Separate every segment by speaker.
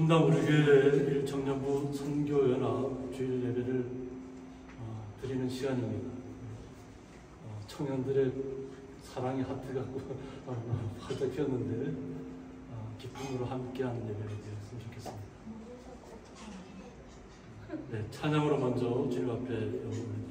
Speaker 1: 분당 우리 교회 청년부 선교연합 주일 예배를 드리는 시간입니다. 청년들의 사랑의 하트가 활짝 피었는데 기쁨으로 함께하는 예배가 되었으면 좋겠습니다. 네, 찬양으로 먼저 주님 앞에 올려드리겠습니다.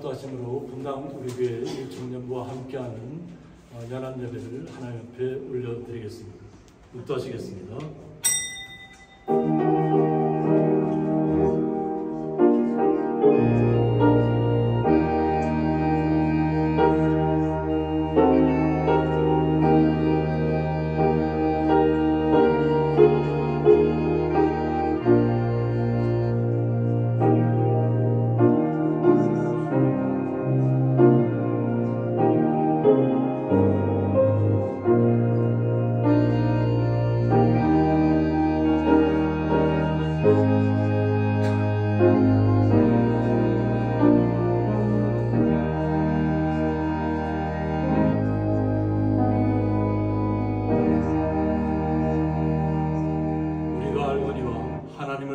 Speaker 1: 다짐으로 분당 우리 교회 청년부와 함께하는 연합 예배를 하나님 앞에 올려드리겠습니다. 묵도하시겠습니다.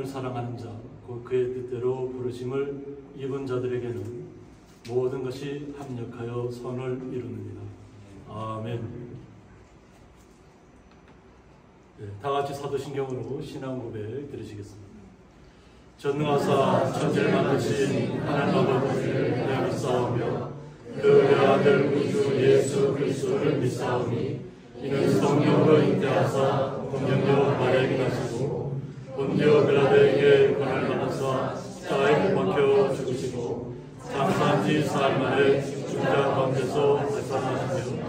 Speaker 1: 사랑하는 자, 그의 뜻대로 부르심을 입은 자들에게는 모든 것이 합력하여 선을 이루느니라. 아멘. 네, 다 같이 사도신경으로 신앙 고백 들으시겠습니다. 전능하사 천지를 만드신 하나님 아버지를 내가 믿사오며 그 외아들 우주 예수 그리스도를 믿사오니 이는 성령으로 잉태하사 공경여 마리아에게 나시고 본디오 빌라도에게 고난을 받아서 십자가에 못 박혀 죽으시고 장사한 지 사흘 만에 죽은 자 가운데서 발산하시며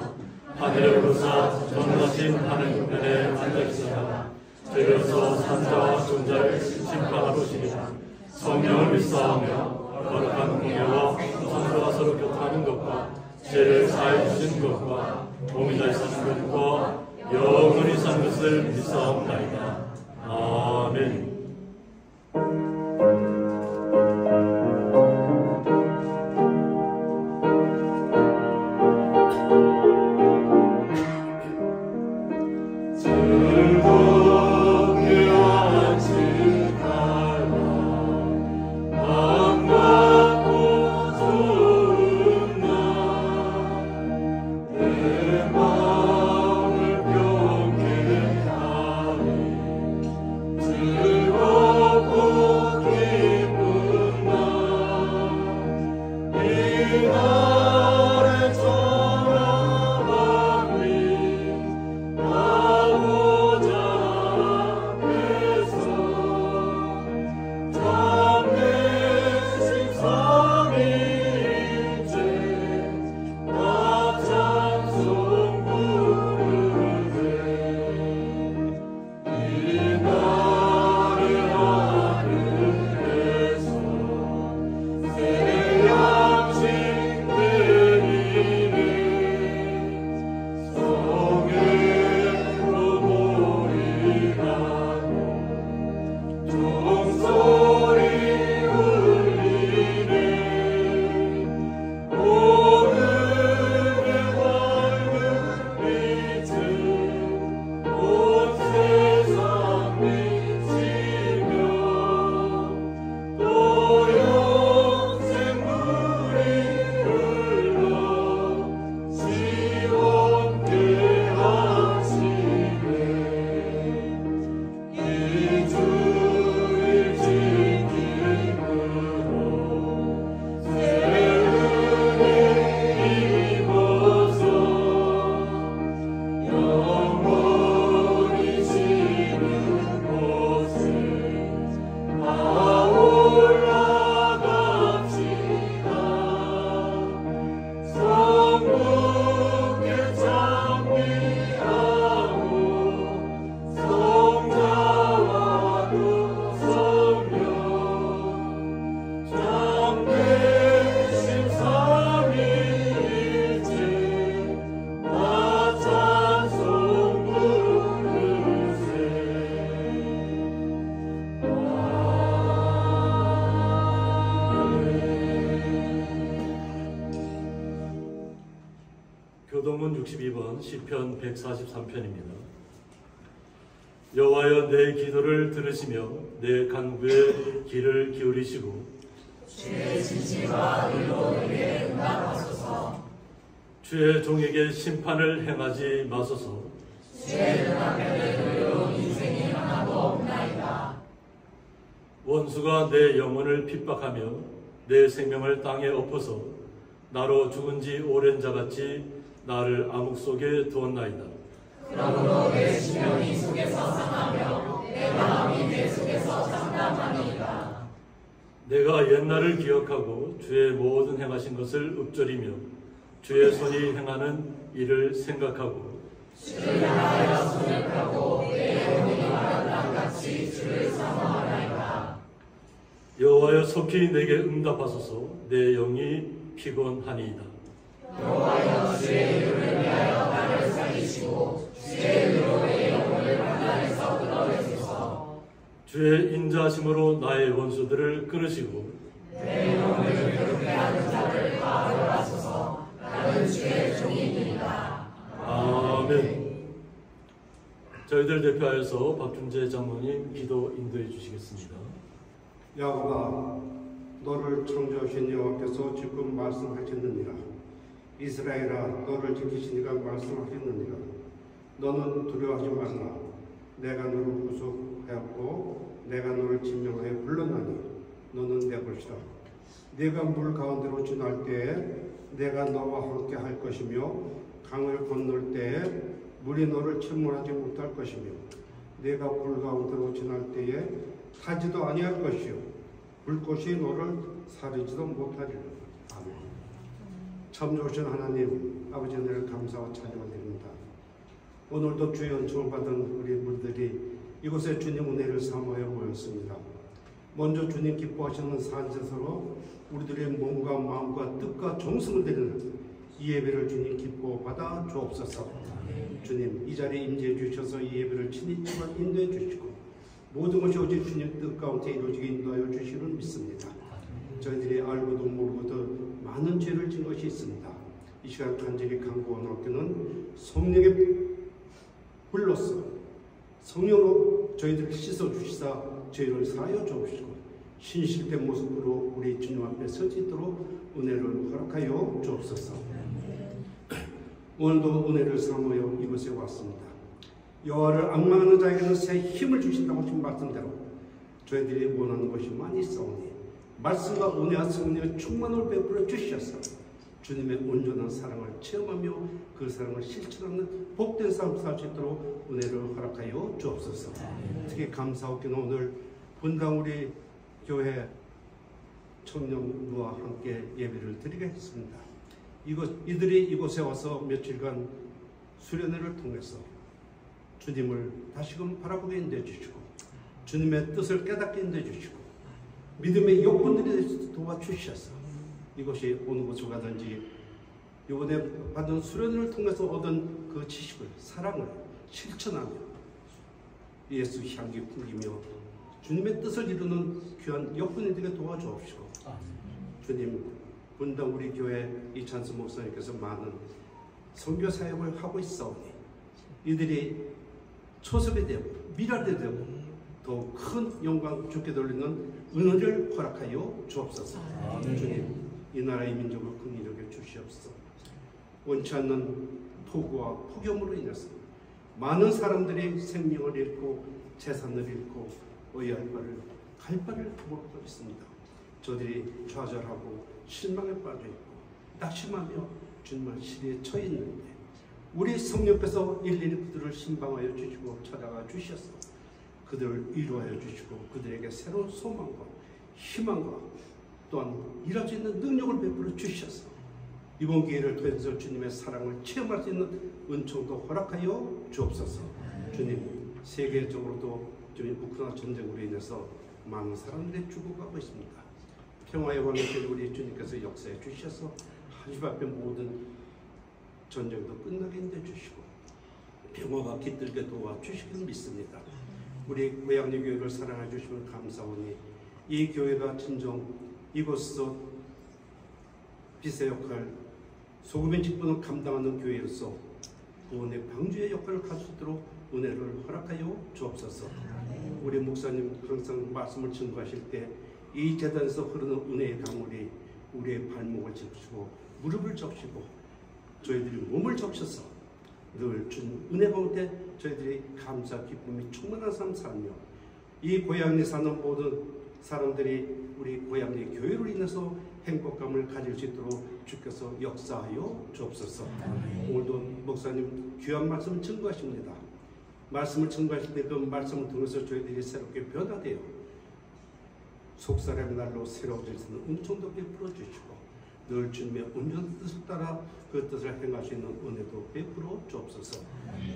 Speaker 1: 하늘에 오르사 전능하신 하늘 우편에 앉아 계시다가 저희로서 산자와 존자를 심판하러 오시리라. 성령을 믿사오며 거룩한 공예와 성도가 서로 교통하는 것과 죄를 사해 주신 것과 몸이 다시 사는 것과 영원히 사는 것을 믿사옵나이다. 아멘. 교동문 62번 시편 143편입니다. 여호와여 내 기도를 들으시며 내 간구에 귀를 기울이시고
Speaker 2: 주의 진실과 의로우에 응답하소서.
Speaker 1: 주의 종에게 심판을 행하지 마소서.
Speaker 2: 주의 눈앞에는 의로운 인생이 하나도 없나이다.
Speaker 1: 원수가 내 영혼을 핍박하며 내 생명을 땅에 엎어서 나로 죽은 지 오랜 자같이 나를 암흑 속에 두었나이다.
Speaker 2: 그러므로 내 심령이 속에서 상하며 내 마음이 내 속에서 장담하니이다.
Speaker 1: 내가 옛날을 기억하고 주의 모든 행하신 것을 읊조리며 주의 손이 행하는 일을 생각하고
Speaker 2: 주를 향하여 손을 펴고 내 영혼이 말한 같이 주를 사모하나이다.
Speaker 1: 여호와여 속히 내게 응답하소서. 내 영이 피곤하니이다.
Speaker 2: 여호와여 주의 이름을 위하여 나를 살리시고 주의 의로 내 영혼을 환난에서 끌어내소서.
Speaker 1: 주의 인자하심으로 나의 원수들을 끊으시고
Speaker 2: 내 영혼을 괴롭게하는 자를 파하소서. 나는 주의 종이니이다.
Speaker 1: 아멘. 저희들 대표하여서 박준재 장로님 기도 인도해 주시겠습니다.
Speaker 3: 야곱아, 너를 창조하신 여호와께서 지금 말씀하셨느니라. 이스라엘아, 너를 지키시니까 말씀하셨느니라. 너는 두려워하지 말라. 내가 너를 구속하였고 내가 너를 지명하여 불렀나니 너는 내 것이다. 네가 물 가운데로 지날 때에 내가 너와 함께 할 것이며 강을 건널 때에 물이 너를 침몰하지 못할 것이며 네가 불 가운데로 지날 때에 타지도 아니할 것이요 불꽃이 너를 사르지도 못하리라. 아멘. 참 좋으신 하나님 아버지 은혜를 감사와 찬양을 드립니다. 오늘도 주의 은총을 받은 우리 무리들이 이곳에 주님 은혜를 사모하여 모였습니다. 먼저 주님 기뻐하시는 산제사로 우리들의 몸과 마음과 뜻과 정성을 드리는 이 예배를 주님 기뻐 받아 주옵소서. 주님 이 자리에 임재해 주셔서 이 예배를 친히 인도해 주시고 모든 것이 오직 주님 뜻 가운데 이루어지게 인도하여 주시는 믿습니다. 저희들이 알고도 모르고도 많은 죄를 진 것이 있습니다. 이 시간 간절히 간구하옵기는 성령의 불로서 성령으로 저희들을 씻어주시사 죄를 사하여 주옵시고 신실된 모습으로 우리 주님 앞에 서지 있도록 은혜를 허락하여 주옵소서. 오늘도 은혜를 삼으여 이곳에 왔습니다. 여호와를 앙망하는 자에게는 새 힘을 주신다고 하신 말씀대로 저희들이 원하는 것이 많이 있사오니 말씀과 은혜와 성령의 충만을 베풀어 주셔서 주님의 온전한 사랑을 체험하며 그 사랑을 실천하는 복된 삶 살 수 있도록 은혜를 허락하여 주옵소서. 특히 감사하기는 오늘 분당 우리 교회 청년부와 함께 예배를 드리겠습니다. 이들이 이곳에 와서 며칠간 수련회를 통해서 주님을 다시금 바라보게 인도해 주시고 주님의 뜻을 깨닫게 인도해 주시고 믿음의 욕구들이 도와주셔서 이것이 어느 곳을 가든지 이번에 받은 수련을 통해서 얻은 그 지식을 사랑을 실천하며 예수 향기 풍기며 주님의 뜻을 이루는 귀한 역군이 되게 도와주옵시고 주님 분당 우리 교회 이찬수 목사님께서 많은 선교 사역을 하고 있사오니 이들이 초석이 되고 미랄이 되고 더 큰 영광 주께 돌리는 은혜를 허락하여 주옵소서. 주님 이 나라의 민족을 긍휼히 여겨 주시옵소서. 원치 않는 폭우와 폭염으로 인해서 많은 사람들이 생명을 잃고 재산을 잃고 어이할 바를 갈 바를 모르고 있습니다. 저들이 좌절하고 실망에 빠져있고 낙심하며 주님의 시리에 처해 있는데 우리 성령께서 일일이 그들을 신방하여 주시고 찾아가 주셔서 그들을 위로하여 주시고 그들에게 새로운 소망과 희망과 또한 일할 수 있는 능력을 베풀어 주셔서 이번 기회를 통해서 주님의 사랑을 체험할 수 있는 은총도 허락하여 주옵소서. 주님 세계적으로도 주님 우크라이나 전쟁으로 인해서 많은 사람들이 죽어가고 있습니다. 평화의 왕이신 우리 주님께서 역사해 주셔서 하나님 앞에 모든 전쟁도 끝나게 인도해 주시고 평화가 깃들게 도와주시기를 믿습니다. 우리 고양리 교회를 사랑해 주시면 감사하니 이 교회가 진정 이곳에서 빛의 역할, 소금의 직분을 감당하는 교회로서 구원의 방주의 역할을 할 수 있도록 은혜를 허락하여 주옵소서. 우리 목사님 항상 말씀을 증거하실 때 이 재단에서 흐르는 은혜의 강물이 우리의 발목을 짚으시고 무릎을 접시고 저희들이 몸을 접셔서 늘 준 은혜 가운데 저희들이 감사 기쁨이 충만한 삶 살며 이 고향에 사는 모든 사람들이 우리 고향의 교회로 인해서 행복감을 가질 수 있도록 주께서 역사하여 주옵소서. 오늘도 목사님 귀한 말씀을 증거하십니다. 말씀을 증거하실 때 그 말씀을 통해서 저희들이 새롭게 변화되어 속사람의 날로 새로워질 수 있는 은총도 베풀어 주시고 늘 주님의 온전한 뜻을 따라 그 뜻을 행할 수 있는 은혜도 베풀어 주옵소서.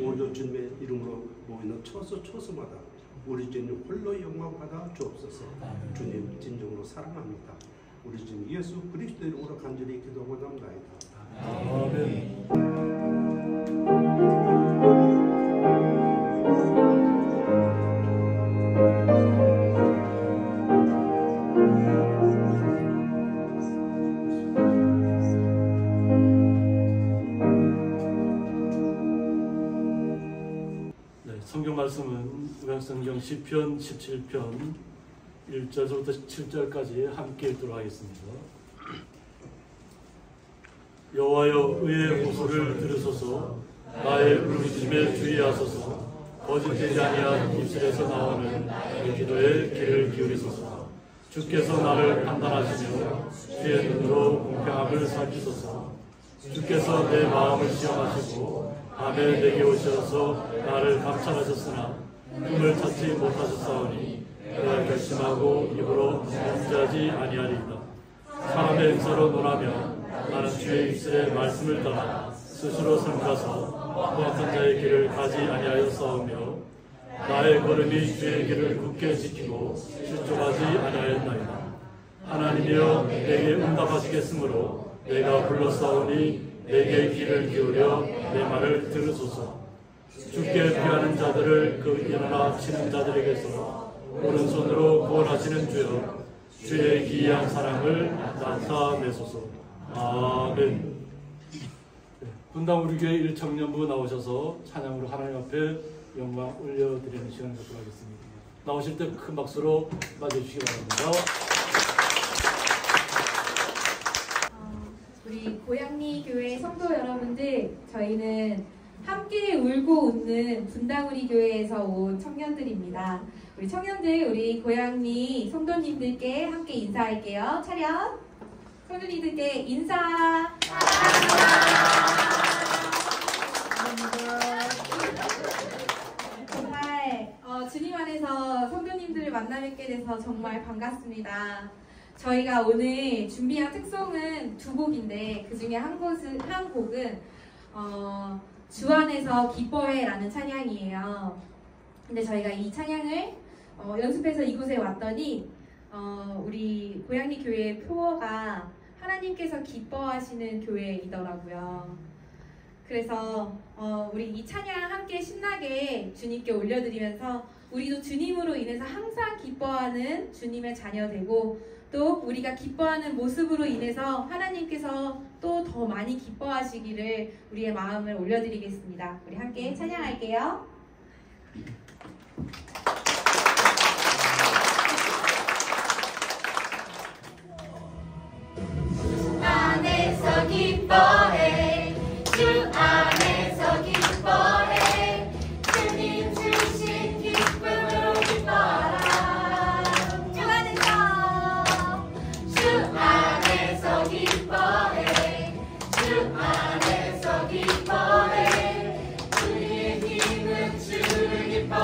Speaker 3: 오늘도 주님의 이름으로 모이는 처소마다 우리 주님 홀로 영광 받아 주옵소서. 주님 진정으로 사랑합니다. 우리 주님 예수 그리스도 이름으로 간절히 기도하고 남나이다. 아멘.
Speaker 1: 성경 말씀은 구약성경 시편 17편 1절부터 7절까지 함께 읽도록 하겠습니다. 여호와여 의의 호소를 들으소서. 나의 부르짖음에 주의하소서. 거짓되지 아니한 입술에서 나오는 내 기도에 귀를 기울이소서. 주께서 나를 판단하시며 주의 눈으로 공평함을 살피소서. 주께서 내 마음을 시험하시고 밤에 내게 오셔서 나를 감찰하셨으나 꿈을 찾지 못하셨사오니 내가 결심하고 입으로 범죄하지 아니하리이다. 사람의 은사로 논하면 나는 주의 입술의 말씀을 따라 스스로 삼가서 포악한 자의 길을 가지 아니하였사오며 나의 걸음이 주의 길을 굳게 지키고 실족하지 아니하였나이다. 하나님이여 내게 응답하시겠으므로 내가 불렀사오니 내게 귀를 기울여 내 말을 들으소서. 주께 피하는 자들을 그 일어나 치는 자들에게서 오른손으로 구원하시는 주여, 주의 기이한 사랑을 나타내소서. 아멘. 분당 우리 교회 1청년부 나오셔서 찬양으로 하나님 앞에 영광 올려드리는 시간을 갖도록 하겠습니다. 나오실 때 큰 박수로 맞이해주시기 바랍니다.
Speaker 4: 우리 고양리 교회 성도 여러분들, 저희는 함께 울고 웃는 분당우리 교회에서 온 청년들입니다. 우리 청년들, 우리 고양리 성도님들께 함께 인사할게요. 차렷! 성도님들께 인사! 정말 주님 안에서 성도님들을 만나 뵙게 돼서 정말 반갑습니다. 저희가 오늘 준비한 특송은 두 곡인데 그 중에 한 곡은 주 안에서 기뻐해 라는 찬양이에요. 근데 저희가 이 찬양을 연습해서 이곳에 왔더니 우리 고양리 교회 표어가 하나님께서 기뻐하시는 교회이더라고요. 그래서 우리 이 찬양 함께 신나게 주님께 올려드리면서 우리도 주님으로 인해서 항상 기뻐하는 주님의 자녀 되고, 또 우리가 기뻐하는 모습으로 인해서 하나님께서 또 더 많이 기뻐하시기를 우리의 마음을 올려드리겠습니다. 우리 함께 찬양할게요.
Speaker 2: 안에서 기뻐해, 주 안에서 기뻐해, 주님 주신 기쁨으로 기뻐하라. 주 안에서 기뻐해, 주 안에서 기뻐해, 주의 힘은 주를 기뻐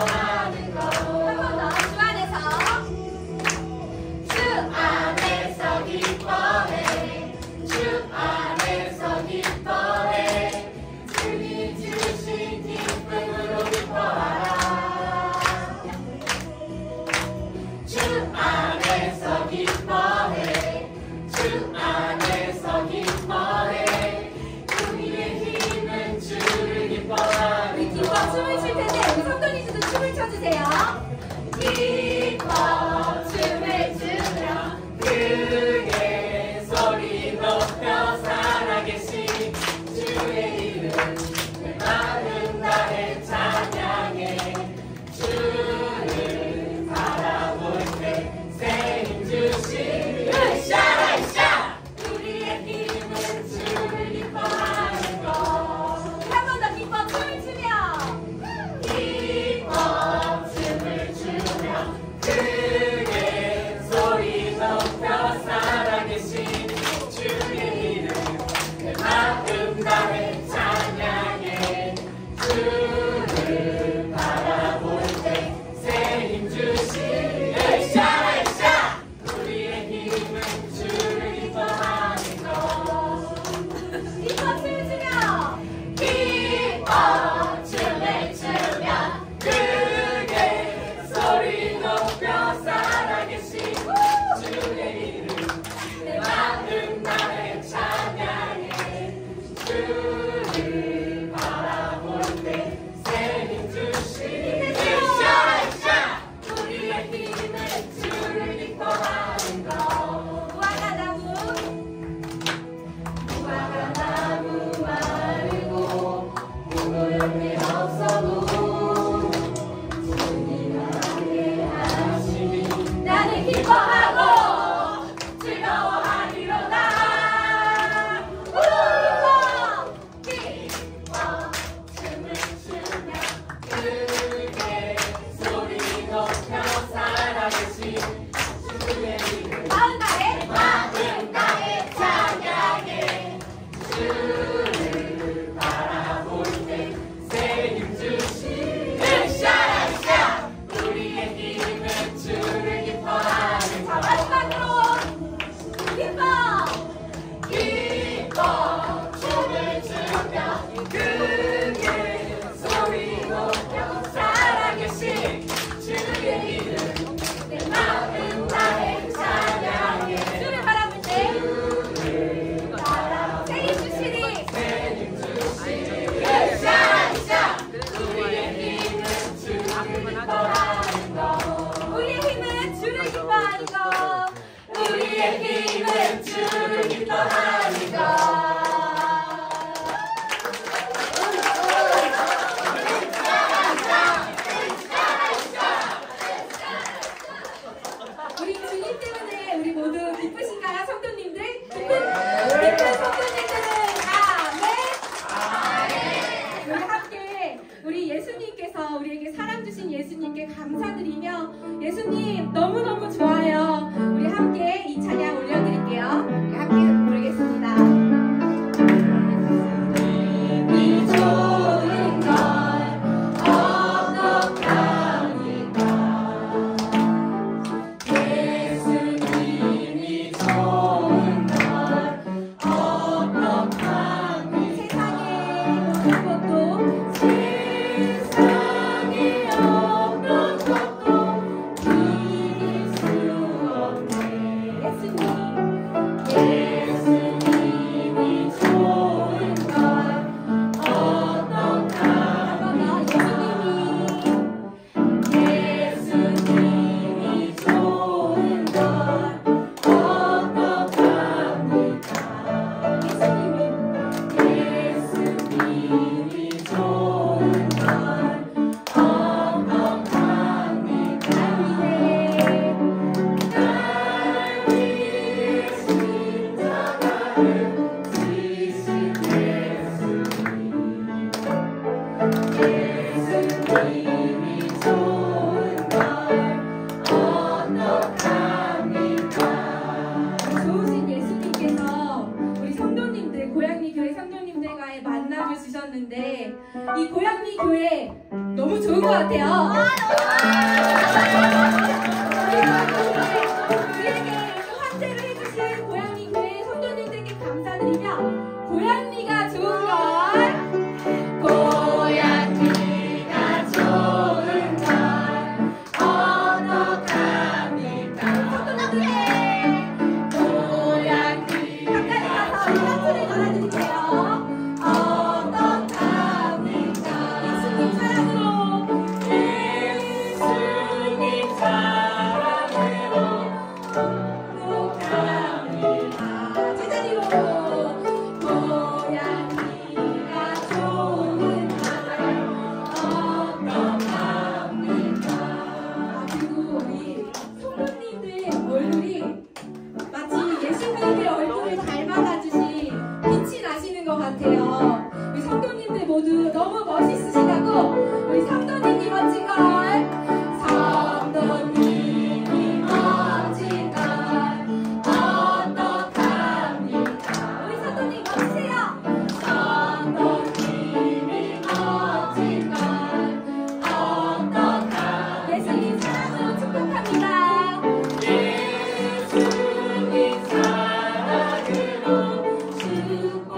Speaker 4: 이 고양리 교회 너무 좋은 것 같아요. 우리에게 환대를 해주신 고양리 교회 성도님들께 감사드리며 고양리가 좋은 걸 고양리가 좋은 걸 어떡합니까? 성도님들 고양리 가까이 가서 박수를 전해드릴게요. 모두 너무 멋있으시다고 우리 성도님이 멋진걸 성도님이 멋진걸 어떡합니까? 우리 성도님 멋지세요. 성도님이 멋진걸 어떡합니까? 예수님 사랑으로 축복합니다. 예수님 사랑으로 축복합니다.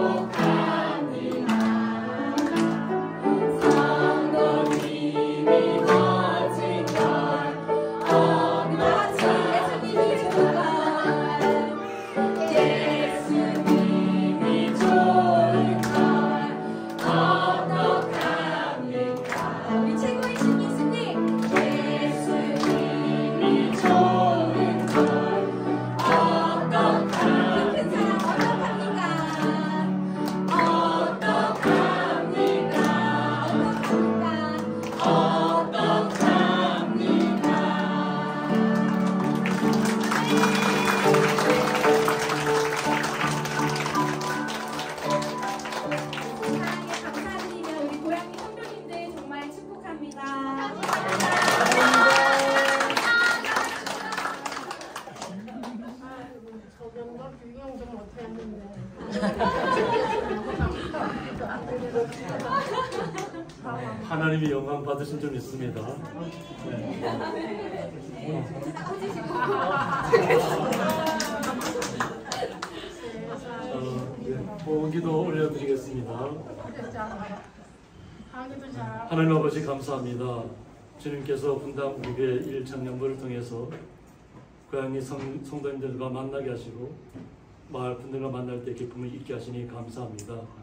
Speaker 1: 하나님이 영광 받으신 점 있습니다. 보기도 올려드리겠습니다. 하나님 아버지 감사합니다. 주님께서 분당 우리교회 1청년부를 통해서 고양리 성도님들과 만나게 하시고 마을 분들과 만날 때 기쁨을 잊게 하시니 감사합니다.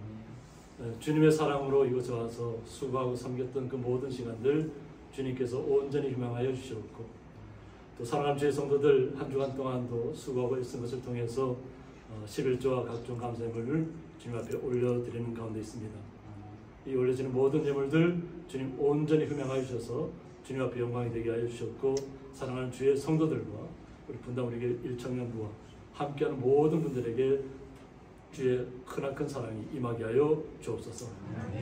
Speaker 1: 주님의 사랑으로 이곳에 와서 수고하고 섬겼던 그 모든 시간들 주님께서 온전히 희망하여 주셨고 또 사랑하는 주의 성도들 한 주간 동안도 수고하고 애쓴 것을 통해서 11조와 각종 감사예물을 주님 앞에 올려드리는 가운데 있습니다. 이 올려지는 모든 예물들 주님 온전히 흠양하여 주셔서 주님 앞에 영광이 되게 하여 주셨고 사랑하는 주의 성도들과 우리 분당 우리에게 1청년부와 함께하는 모든 분들에게 주의 크나큰 사랑이 임하게 하여 주옵소서.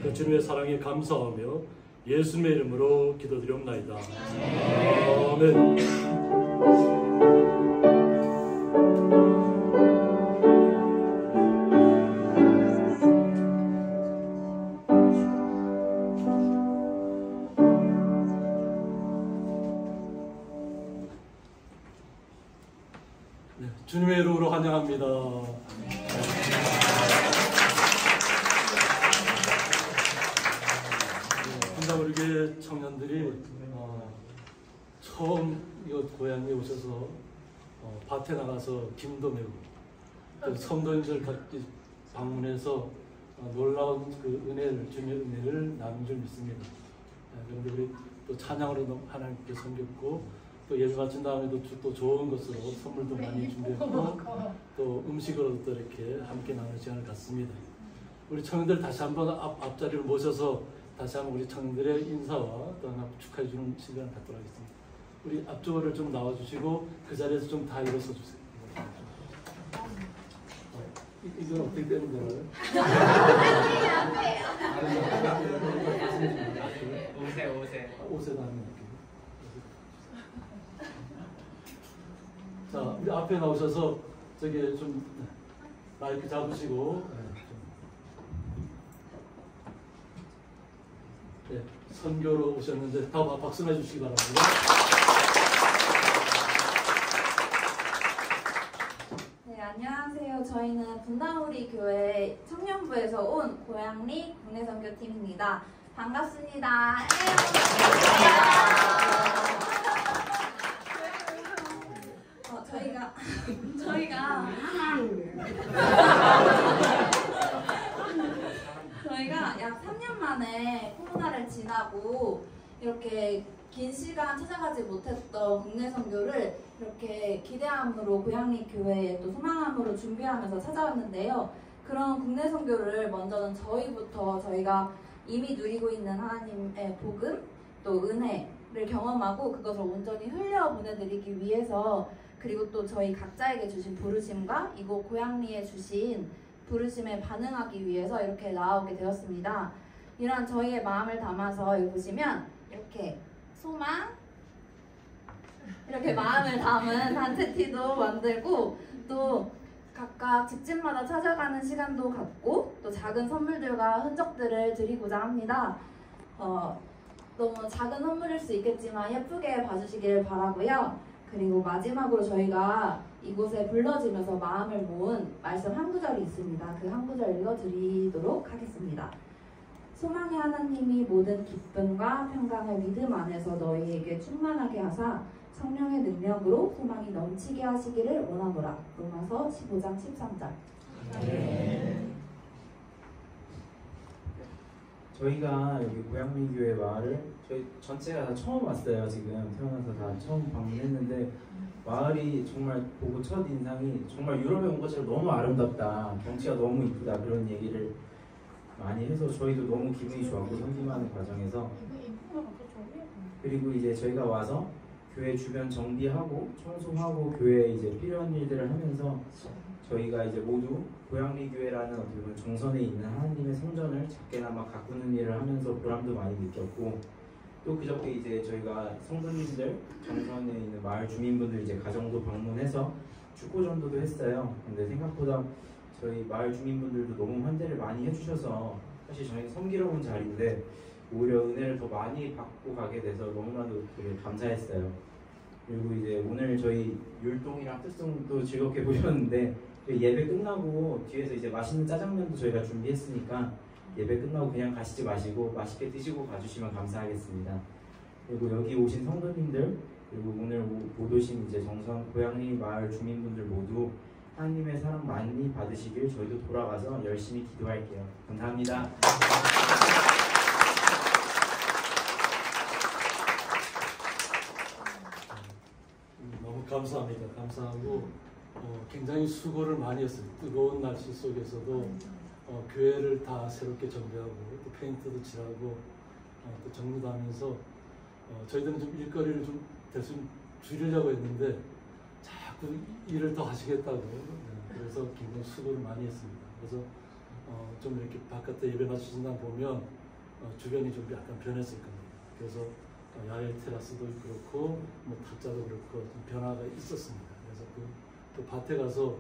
Speaker 1: 그 주님의 사랑에 감사하며 예수님의 이름으로 기도드리옵나이다. 아멘. 네, 주님의 이름으로 환영합니다. 우리 청년들이 처음 이곳 고향에 오셔서 밭에 나가서 김도 메고 그 성도님들 방문해서 놀라운 그 은혜를, 주님의 은혜를 나눈 줄 믿습니다. 그런데 우리 또 찬양으로 하나님께 섬겼고, 또 예배 마친 다음에도 또 좋은 것으로 선물도 많이 준비했고, 또 음식으로도 또 이렇게 함께 나누는 시간을 갖습니다. 우리 청년들 다시 한번 앞자리를 모셔서 다시 한번 우리 청년들의 인사와 또 축하해 주는 시간을 갖도록 하겠습니다. 우리 앞쪽으로 좀 나와주시고 그 자리에서 좀 다 일어서 주세요. 이건 어떻게 되는 거예요? 옷에 나는 이렇게. 자, 우리 앞에 나오셔서 저기 좀 마이크 잡으시고, 네, 선교로 오셨는데 다 박수 내주시기 바랍니다.
Speaker 5: 네, 안녕하세요. 저희는 분당우리 교회 청년부에서 온 고양리 국내선교팀입니다. 반갑습니다. 저희가 약 3년 만에 코로나를 지나고 이렇게 긴 시간 찾아가지 못했던 국내 선교를 이렇게 기대함으로 고양리 교회에 또 소망함으로 준비하면서 찾아왔는데요. 그런 국내 선교를 먼저는 저희가 이미 누리고 있는 하나님의 복음 또 은혜를 경험하고 그것을 온전히 흘려 보내드리기 위해서, 그리고 또 저희 각자에게 주신 부르심과 이곳 고양리에 주신 부르심에 반응하기 위해서 이렇게 나오게 되었습니다. 이런 저희의 마음을 담아서 여기 보시면 이렇게 소망, 이렇게 마음을 담은 단체티도 만들고, 또 각각 집집마다 찾아가는 시간도 갖고, 또 작은 선물들과 흔적들을 드리고자 합니다. 너무 작은 선물일 수 있겠지만 예쁘게 봐주시기를 바라고요. 그리고 마지막으로 저희가 이곳에 불러지면서 마음을 모은 말씀 한 구절이 있습니다. 그 한 구절 읽어드리도록 하겠습니다. 소망의 하나님이 모든 기쁨과 평강을 믿음 안에서 너희에게 충만하게 하사 성령의 능력으로 소망이 넘치게 하시기를 원하노라. 로마서 15장 13절.
Speaker 2: 저희가 여기 고양리 교회 마을을 저희 전체가 다 처음 왔어요. 지금 태어나서 다 처음 방문했는데 마을이 정말 보고 첫 인상이 정말 유럽에 온 것처럼 너무 아름답다, 경치가 너무 이쁘다, 그런 얘기를 많이 해서 저희도 너무 기분이 좋았고, 섬김하는 과정에서. 그리고 이제 저희가 와서 교회 주변 정비하고 청소하고 교회에 이제 필요한 일들을 하면서 저희가 이제 모두 고양리 교회라는 어떻게 보면 정선에 있는 하나님의 성전을 작게나마 가꾸는 일을 하면서 보람도 많이 느꼈고, 또 그저께 이제 저희가 성도님들, 정선에 있는 마을 주민분들 이제 가정도 방문해서 축구 전도도 했어요. 근데 생각보다 저희 마을 주민분들도 너무 환대를 많이 해주셔서 사실 저희는 섬기러 온 자리인데 오히려 은혜를 더 많이 받고 가게 돼서 너무나도 되게 감사했어요. 그리고 이제 오늘 저희 율동이랑 특송도 즐겁게 보셨는데 예배 끝나고 뒤에서 이제 맛있는 짜장면도 저희가 준비했으니까 예배 끝나고 그냥 가시지 마시고 맛있게 드시고 가주시면 감사하겠습니다. 그리고 여기 오신 성도님들, 그리고 오늘 못 오신 이제 정선 고양리 마을 주민분들 모두 하나님의 사랑 많이 받으시길 저희도 돌아가서 열심히 기도할게요. 감사합니다.
Speaker 1: 너무 감사합니다. 감사하고 굉장히 수고를 많이 했어요. 뜨거운 날씨 속에서도 교회를 다 새롭게 정비하고 또 페인트도 칠하고 또 정리도 하면서 저희들은 좀 일거리를 좀 대충 줄이려고 했는데 자꾸 일을 더 하시겠다고 그래서 굉장히 수고를 많이 했습니다. 그래서 좀 이렇게 바깥에 예배 마치신다 보면 주변이 좀 약간 변했을 겁니다. 그래서 야외 테라스도 그렇고 뭐 탁자도 그렇고 좀 변화가 있었습니다. 그래서 또 밭에 가서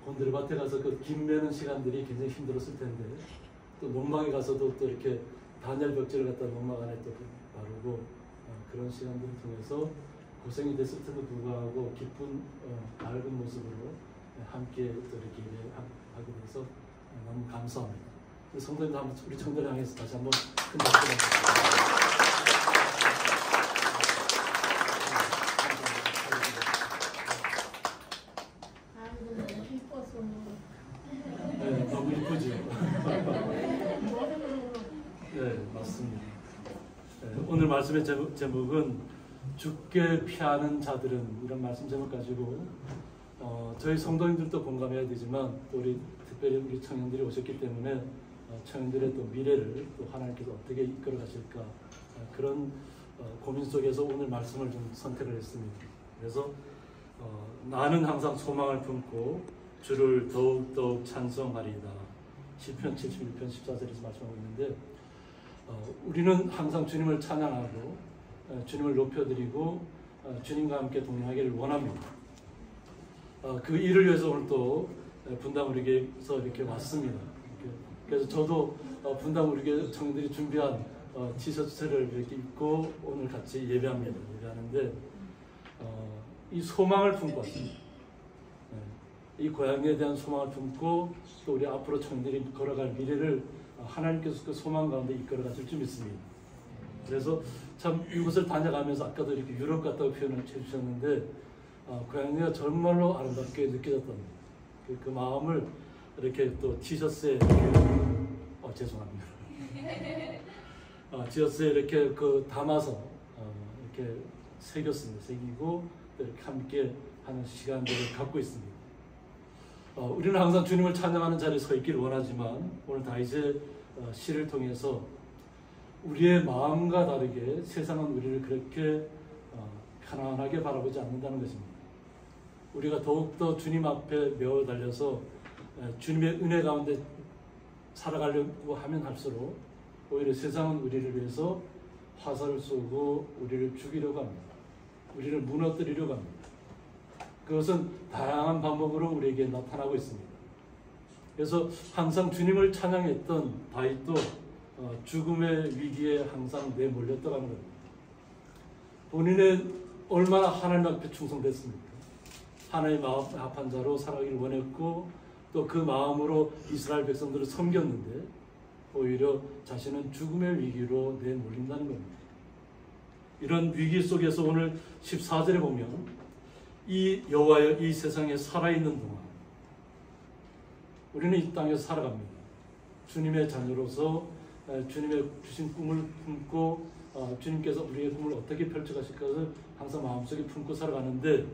Speaker 1: 곤드레 가서 그 김 매는 시간들이 굉장히 힘들었을 텐데 또 농막에 가서도 또 이렇게 단열 벽지를 갖다 농막 안에 또 바르고 그런 시간들을 통해서 고생이 됐을 때도 불구하고 기쁜 밝은 모습으로 함께 또 이렇게 하게 돼서 너무 감사합니다. 성도님도 한번 우리 청년을 향해서 다시 한번 큰 박수 부탁드립니다.
Speaker 6: 아이고 너무 기뻤어.
Speaker 1: 오늘 말씀의 제목은 죽게 피하는 자들은, 이런 말씀 제목 가지고 저희 성도님들도 공감해야 되지만 또 우리 특별히 우리 청년들이 오셨기 때문에 청년들의 또 미래를 또 하나님께서 어떻게 이끌어 가실까 그런 고민 속에서 오늘 말씀을 좀 선택을 했습니다. 그래서 나는 항상 소망을 품고 주를 더욱더욱 찬송하리이다. 시편 71편 14절에서 말씀하고 있는데 우리는 항상 주님을 찬양하고 주님을 높여드리고 주님과 함께 동행하기를 원합니다. 그 일을 위해서 오늘 또 분당 우리교회에서 이렇게 왔습니다. 그래서 저도 분당 우리교회 청년들이 준비한 티셔츠를 이렇게 입고 오늘 같이 예배합니다. 예배하는데 이 소망을 품고 왔습니다. 이 고향에 대한 소망을 품고 또 우리 앞으로 청년들이 걸어갈 미래를 하나님께서 그 소망 가운데 이끌어 가실 줄 믿습니다. 그래서 참 이곳을 다녀가면서 아까도 이렇게 유럽 같다고 표현을 해주셨는데 고향내가 정말로 아름답게 느껴졌던 그 마음을 이렇게 또 티셔츠에 죄송합니다. 티셔츠에 이렇게 담아서 이렇게 새겼습니다. 새기고 이렇게 함께 하는 시간들을 갖고 있습니다. 우리는 항상 주님을 찬양하는 자리에 서 있기를 원하지만 오늘 다윗의 시를 통해서 우리의 마음과 다르게 세상은 우리를 그렇게 편안하게 바라보지 않는다는 것입니다. 우리가 더욱더 주님 앞에 매어 달려서 주님의 은혜 가운데 살아가려고 하면 할수록 오히려 세상은 우리를 위해서 화살을 쏘고 우리를 죽이려고 합니다. 우리를 무너뜨리려고 합니다. 그것은 다양한 방법으로 우리에게 나타나고 있습니다. 그래서 항상 주님을 찬양했던 다윗도 죽음의 위기에 항상 내몰렸다는 겁니다. 본인은 얼마나 하나님 앞에 충성됐습니까? 하나님의 마음 합한 자로 살아가기를 원했고 또 그 마음으로 이스라엘 백성들을 섬겼는데 오히려 자신은 죽음의 위기로 내몰린다는 겁니다. 이런 위기 속에서 오늘 14절에 보면 이 여호와여 이 세상에 살아있는 동안 우리는 이 땅에서 살아갑니다. 주님의 자녀로서 주님의 주신 꿈을 품고 주님께서 우리의 꿈을 어떻게 펼쳐가실 것을 항상 마음속에 품고 살아가는데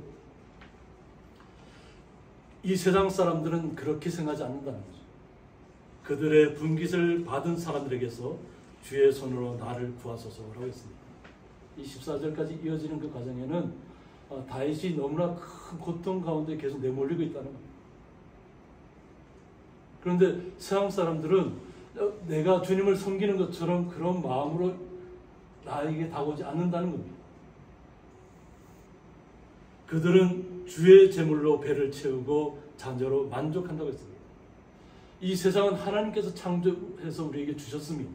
Speaker 1: 이 세상 사람들은 그렇게 생각하지 않는다는 거죠. 그들의 분깃을 받은 사람들에게서 주의 손으로 나를 구하소서라고 했습니다. 이 14절까지 이어지는 그 과정에는 다윗이 너무나 큰 고통 가운데 계속 내몰리고 있다는 겁니다. 그런데 세상 사람들은 내가 주님을 섬기는 것처럼 그런 마음으로 나에게 다가오지 않는다는 겁니다. 그들은 주의 제물로 배를 채우고 자녀로 만족한다고 했습니다. 이 세상은 하나님께서 창조해서 우리에게 주셨습니다.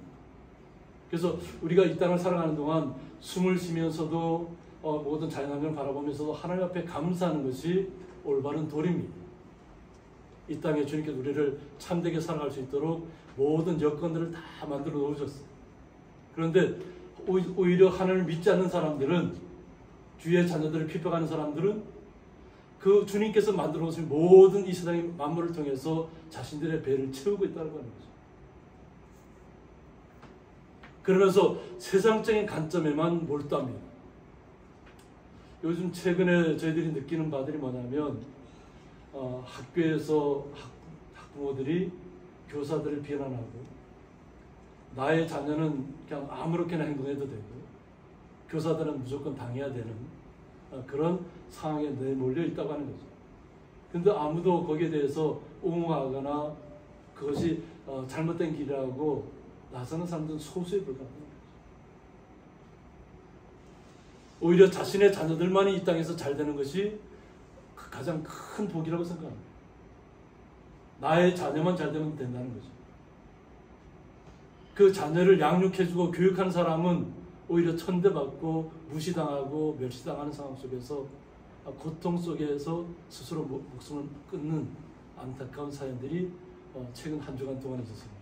Speaker 1: 그래서 우리가 이 땅을 살아가는 동안 숨을 쉬면서도 모든 자연환경을 바라보면서도 하나님 앞에 감사하는 것이 올바른 도리입니다. 이 땅에 주님께서 우리를 참되게 살아갈 수 있도록 모든 여건들을 다 만들어 놓으셨어요. 그런데 오히려 하나님을 믿지 않는 사람들은, 주의 자녀들을 핍박하는 사람들은 그 주님께서 만들어 놓으신 모든 이 세상의 만물을 통해서 자신들의 배를 채우고 있다는 거죠. 그러면서 세상적인 관점에만 몰두합니다. 요즘 최근에 저희들이 느끼는 바들이 뭐냐면 학교에서 학부모들이 교사들을 비난하고 나의 자녀는 그냥 아무렇게나 행동해도 되고 교사들은 무조건 당해야 되는 그런 상황에 내몰려 있다고 하는 거죠. 근데 아무도 거기에 대해서 옹호하거나 그것이 잘못된 길이라고 나서는 사람들은 소수에 불과합니다. 오히려 자신의 자녀들만이 이 땅에서 잘 되는 것이 가장 큰 복이라고 생각합니다. 나의 자녀만 잘 되면 된다는 거죠. 그 자녀를 양육해주고 교육하는 사람은 오히려 천대받고 무시당하고 멸시당하는 상황 속에서 고통 속에서 스스로 목숨을 끊는 안타까운 사연들이 최근 한 주간 동안 있었습니다.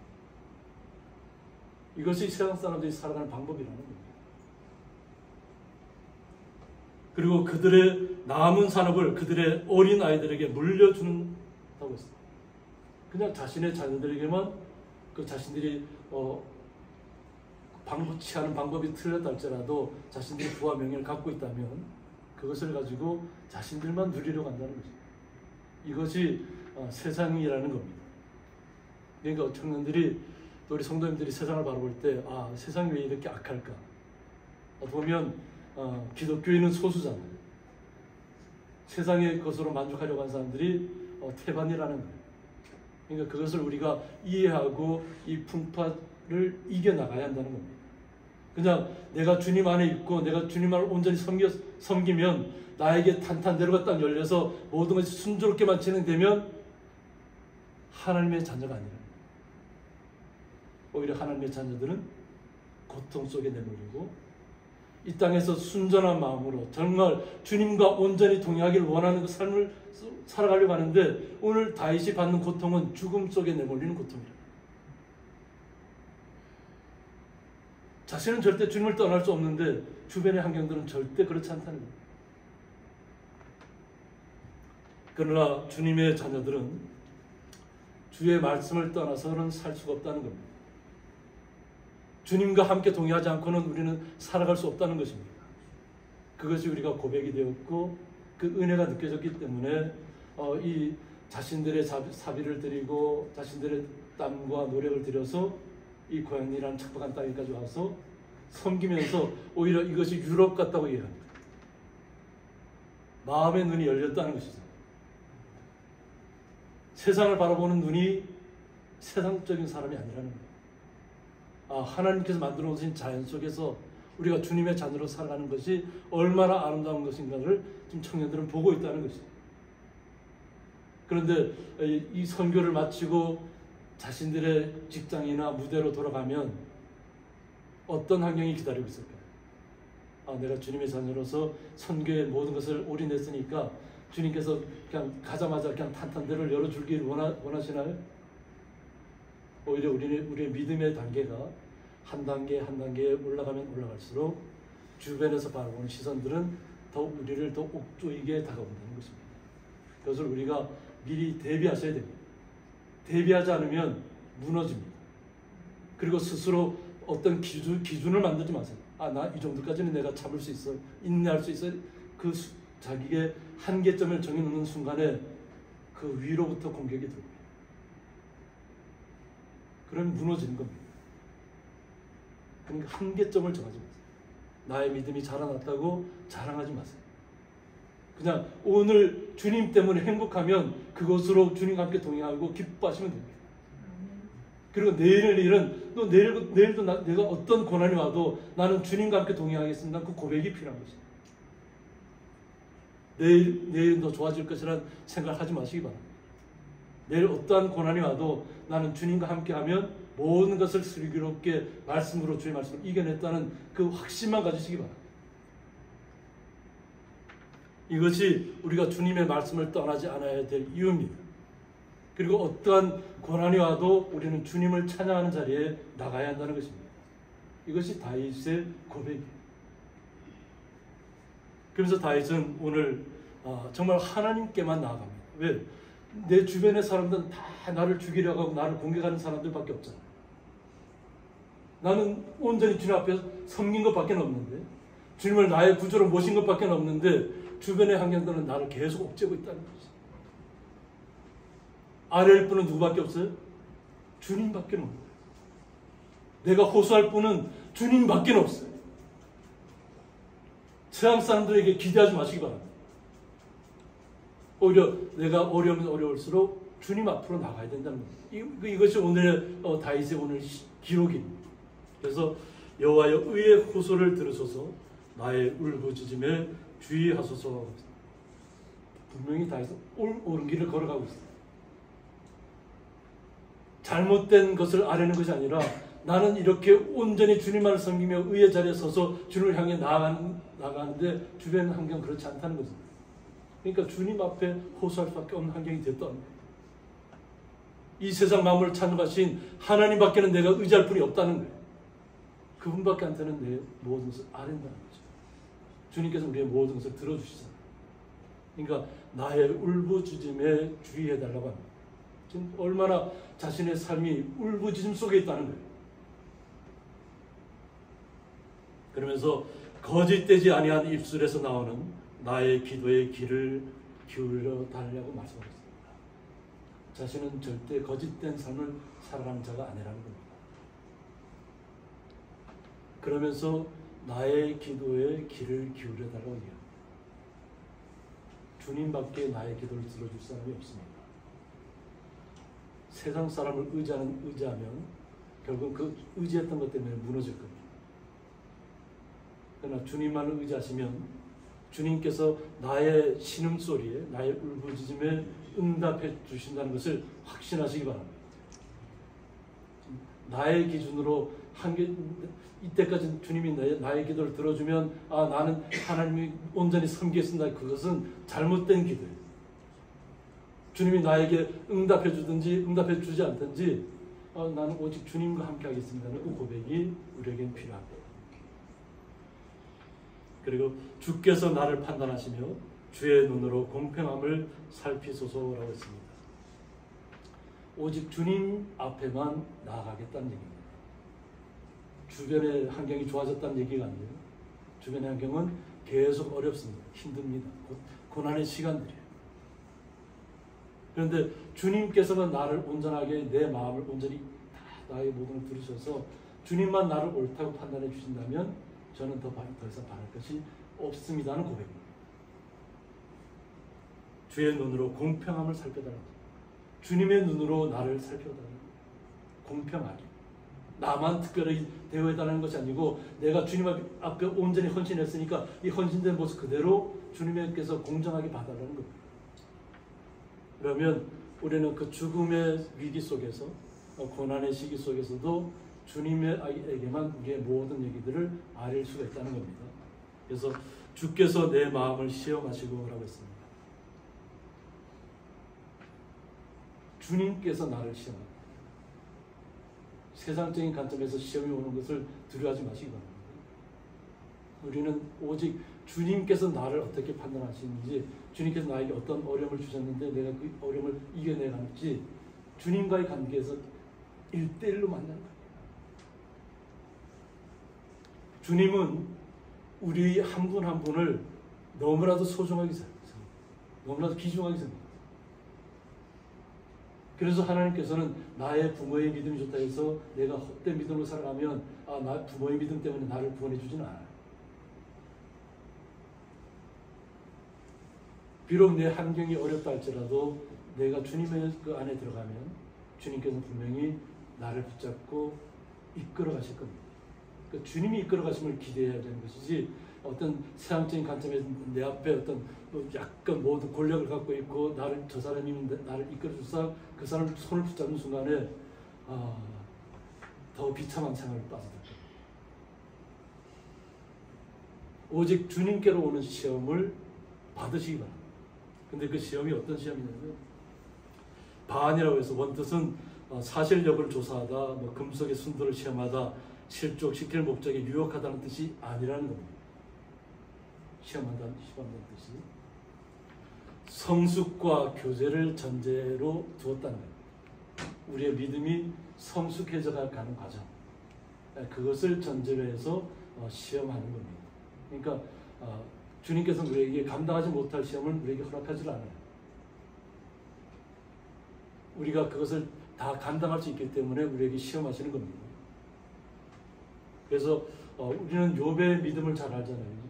Speaker 1: 이것이 세상 사람들이 살아가는 방법이라는 겁니다. 그리고 그들의 남은 산업을 그들의 어린 아이들에게 물려준다고 했습니다. 그냥 자신의 자녀들에게만 그 자신들이 취하는 방법이 틀렸다 할지라도 자신들이 부와 명예를 갖고 있다면 그것을 가지고 자신들만 누리려고 한다는 거죠. 이것이 세상이라는 겁니다. 그러니까 청년들이 또 우리 성도님들이 세상을 바라볼 때 세상이 왜 이렇게 악할까? 보면 기독교인은 소수잖아요. 세상의 것으로 만족하려고 하는 사람들이 태반이라는 거예요. 그러니까 그것을 우리가 이해하고 이 풍파를 이겨나가야 한다는 겁니다. 그냥 내가 주님 안에 있고 내가 주님을 온전히 섬기면 나에게 탄탄대로가 딱 열려서 모든 것이 순조롭게만 진행되면 하나님의 자녀가 아니라 오히려 하나님의 자녀들은 고통 속에 내몰리고 이 땅에서 순전한 마음으로 정말 주님과 온전히 동행하기를 원하는 그 삶을 살아가려고 하는데 오늘 다윗이 받는 고통은 죽음 속에 내몰리는 고통이라. 자신은 절대 주님을 떠날 수 없는데 주변의 환경들은 절대 그렇지 않다는 겁니다. 그러나 주님의 자녀들은 주의 말씀을 떠나서는 살 수가 없다는 겁니다. 주님과 함께 동의하지 않고는 우리는 살아갈 수 없다는 것입니다. 그것이 우리가 고백이 되었고 그 은혜가 느껴졌기 때문에 이 자신들의 사비를 드리고 자신들의 땀과 노력을 들여서 이 고향이라는 척박한 땅에까지 와서 섬기면서 오히려 이것이 유럽 같다고 이해합니다. 마음의 눈이 열렸다는 것이죠. 세상을 바라보는 눈이 세상적인 사람이 아니라는 거예요. 하나님께서 만들어 놓으신 자연 속에서 우리가 주님의 자녀로 살아가는 것이 얼마나 아름다운 것인가를 지금 청년들은 보고 있다는 것입니다. 그런데 이 선교를 마치고 자신들의 직장이나 무대로 돌아가면 어떤 환경이 기다리고 있을까요? 내가 주님의 자녀로서 선교의 모든 것을 올인했으니까 주님께서 그냥 가자마자 그냥 탄탄대로 열어주기를 원하시나요? 오히려 우리의 믿음의 단계가 한 단계 한 단계 올라가면 올라갈수록 주변에서 바라보는 시선들은 더욱 우리를 더 옥조이게 다가온다는 것입니다. 그것을 우리가 미리 대비하셔야 됩니다. 대비하지 않으면 무너집니다. 그리고 스스로 어떤 기준을 만들지 마세요. 나 이 정도까지는 내가 참을 수 있어, 인내할 수 있어. 그 자기의 한계점을 정해놓는 순간에 그 위로부터 공격이 들어옵니다. 그럼 무너지는 겁니다. 그러니까 한계점을 정하지 마세요. 나의 믿음이 자라났다고 자랑하지 마세요. 그냥 오늘 주님 때문에 행복하면 그것으로 주님과 함께 동행하고 기뻐하시면 됩니다. 그리고 내일도 내가 어떤 고난이 와도 나는 주님과 함께 동행하겠습니다. 그 고백이 필요한 것입니다. 내일은 더 좋아질 것이라는 생각을 하지 마시기 바랍니다. 내일 어떠한 고난이 와도 나는 주님과 함께하면 모든 것을 슬기롭게 말씀으로 주의 말씀을 이겨냈다는 그 확신만 가지시기 바랍니다. 이것이 우리가 주님의 말씀을 떠나지 않아야 될 이유입니다. 그리고 어떠한 고난이 와도 우리는 주님을 찬양하는 자리에 나가야 한다는 것입니다. 이것이 다윗의 고백이에요. 그래서 다윗은 오늘 정말 하나님께만 나아갑니다. 왜? 내 주변의 사람들은 다 나를 죽이려고 하고 나를 공격하는 사람들밖에 없잖아. 나는 온전히 주님 앞에 섬긴 것밖에 없는데, 주님을 나의 구주로 모신 것밖에 없는데 주변의 환경들은 나를 계속 옥죄고 있다는 거지. 아뢰일 분은 누구밖에 없어요? 주님밖에 없는 거예요. 내가 호소할 분은 주님밖에 없어요. 세상 사람들에게 기대하지 마시기 바랍니다. 오히려 내가 어려우면 어려울수록 주님 앞으로 나가야 된다는 겁니다. 이것이 오늘의 다윗의 오늘 기록입니다. 그래서 여호와여 의의 호소를 들으소서 나의 울부짖음에 주의하소서. 분명히 다윗은 옳은 길을 걸어가고 있어요. 잘못된 것을 아뢰는 것이 아니라 나는 이렇게 온전히 주님만을 섬기며 의의 자리에 서서 주님을 향해 나아가는데 주변 환경 그렇지 않다는 거죠. 그러니까 주님 앞에 호소할 수밖에 없는 환경이 됐다는 거예요. 이 세상 만물을 창조하신 하나님밖에는 내가 의지할 분이 없다는 거예요. 그분밖에 한테는 내 모든 것을 아랜다는 거죠. 주님께서 우리의 모든 것을 들어주시잖아요. 그러니까 나의 울부짖음에 주의해달라고 합니다. 지금 얼마나 자신의 삶이 울부짖음 속에 있다는 거예요. 그러면서 거짓되지 아니한 입술에서 나오는 나의 기도의 귀를 기울여 달라고 말씀하셨습니다. 자신은 절대 거짓된 삶을 살아가는 자가 아니라는 겁니다. 그러면서 나의 기도에 귀를 기울여 달라고 얘기합니다. 주님밖에 나의 기도를 들어줄 사람이 없습니다. 세상 사람을 의지하면 결국 그 의지했던 것 때문에 무너질 겁니다. 그러나 주님만을 의지하시면 주님께서 나의 신음소리에, 나의 울부짖음에 응답해 주신다는 것을 확신하시기 바랍니다. 나의 기준으로 이때까지 주님이 나의 기도를 들어주면 나는 하나님이 온전히 섬기겠습니다. 그것은 잘못된 기도예요. 주님이 나에게 응답해 주든지 응답해 주지 않든지 나는 오직 주님과 함께 하겠습니다는 그 고백이 우리에겐 필요합니다. 그리고 주께서 나를 판단하시며 주의 눈으로 공평함을 살피소서라고 했습니다. 오직 주님 앞에만 나아가겠다는 얘기입니다. 주변의 환경이 좋아졌다는 얘기가 아니에요. 주변의 환경은 계속 어렵습니다. 힘듭니다. 고난의 시간들이에요. 그런데 주님께서만 나를 온전하게, 내 마음을 온전히 다 나의 모든 걸 들으셔서 주님만 나를 옳다고 판단해 주신다면 저는 더 이상 바랄 것이 없습니다는 고백입니다. 주의 눈으로 공평함을 살펴달라. 주님의 눈으로 나를 살펴달라. 공평하게. 나만 특별히 대우해달라는 것이 아니고 내가 주님 앞에 온전히 헌신했으니까 이 헌신된 모습 그대로 주님께서 공정하게 봐달라는 겁니다. 그러면 우리는 그 죽음의 위기 속에서, 고난의 시기 속에서도 주님에게만 우리의 모든 얘기들을 아릴 수가 있다는 겁니다. 그래서 주께서 내 마음을 시험하시고 라고 했습니다. 주님께서 나를 시험합니다. 세상적인 관점에서 시험이 오는 것을 두려워하지 마시기 바랍니다. 우리는 오직 주님께서 나를 어떻게 판단하시는지, 주님께서 나에게 어떤 어려움을 주셨는데 내가 그 어려움을 이겨내갈지, 주님과의 관계에서 1대1로 만나는 거예요. 주님은 우리 한 분 한 분을 너무나도 소중하게 생각합니다. 너무나도 귀중하게 생각합니다. 그래서 하나님께서는 나의 부모의 믿음이 좋다 해서 내가 헛된 믿음으로 살아가면 나 부모의 믿음 때문에 나를 구원해 주지는 않아요. 비록 내 환경이 어렵다 할지라도 내가 주님의 그 안에 들어가면 주님께서는 분명히 나를 붙잡고 이끌어 가실 겁니다. 그러니까 주님이 이끌어 가심을 기대해야 되는 것이지, 어떤 세상적인 관점에서 내 앞에 어떤 약간 모든 권력을 갖고 있고 저 사람이 나를 이끌어 주사 그 사람 손을 붙잡는 순간에 더 비참한 생활을 빠져들 거예요. 오직 주님께로 오는 시험을 받으시기 바랍니다. 근데 그 시험이 어떤 시험이냐면, 바안이라고 해서 원뜻은 사실 여부를 조사하다, 금속의 순도를 시험하다, 실족시킬 목적에 유혹하다는 뜻이 아니라는 겁니다. 시험한다는 뜻이 성숙과 교제를 전제로 두었다는 거예요. 우리의 믿음이 성숙해져 가는 과정, 그것을 전제로 해서 시험하는 겁니다. 그러니까 주님께서는 우리에게 감당하지 못할 시험을 우리에게 허락하지 않아요. 우리가 그것을 다 감당할 수 있기 때문에 우리에게 시험하시는 겁니다. 그래서 우리는 욥의 믿음을 잘 알잖아요.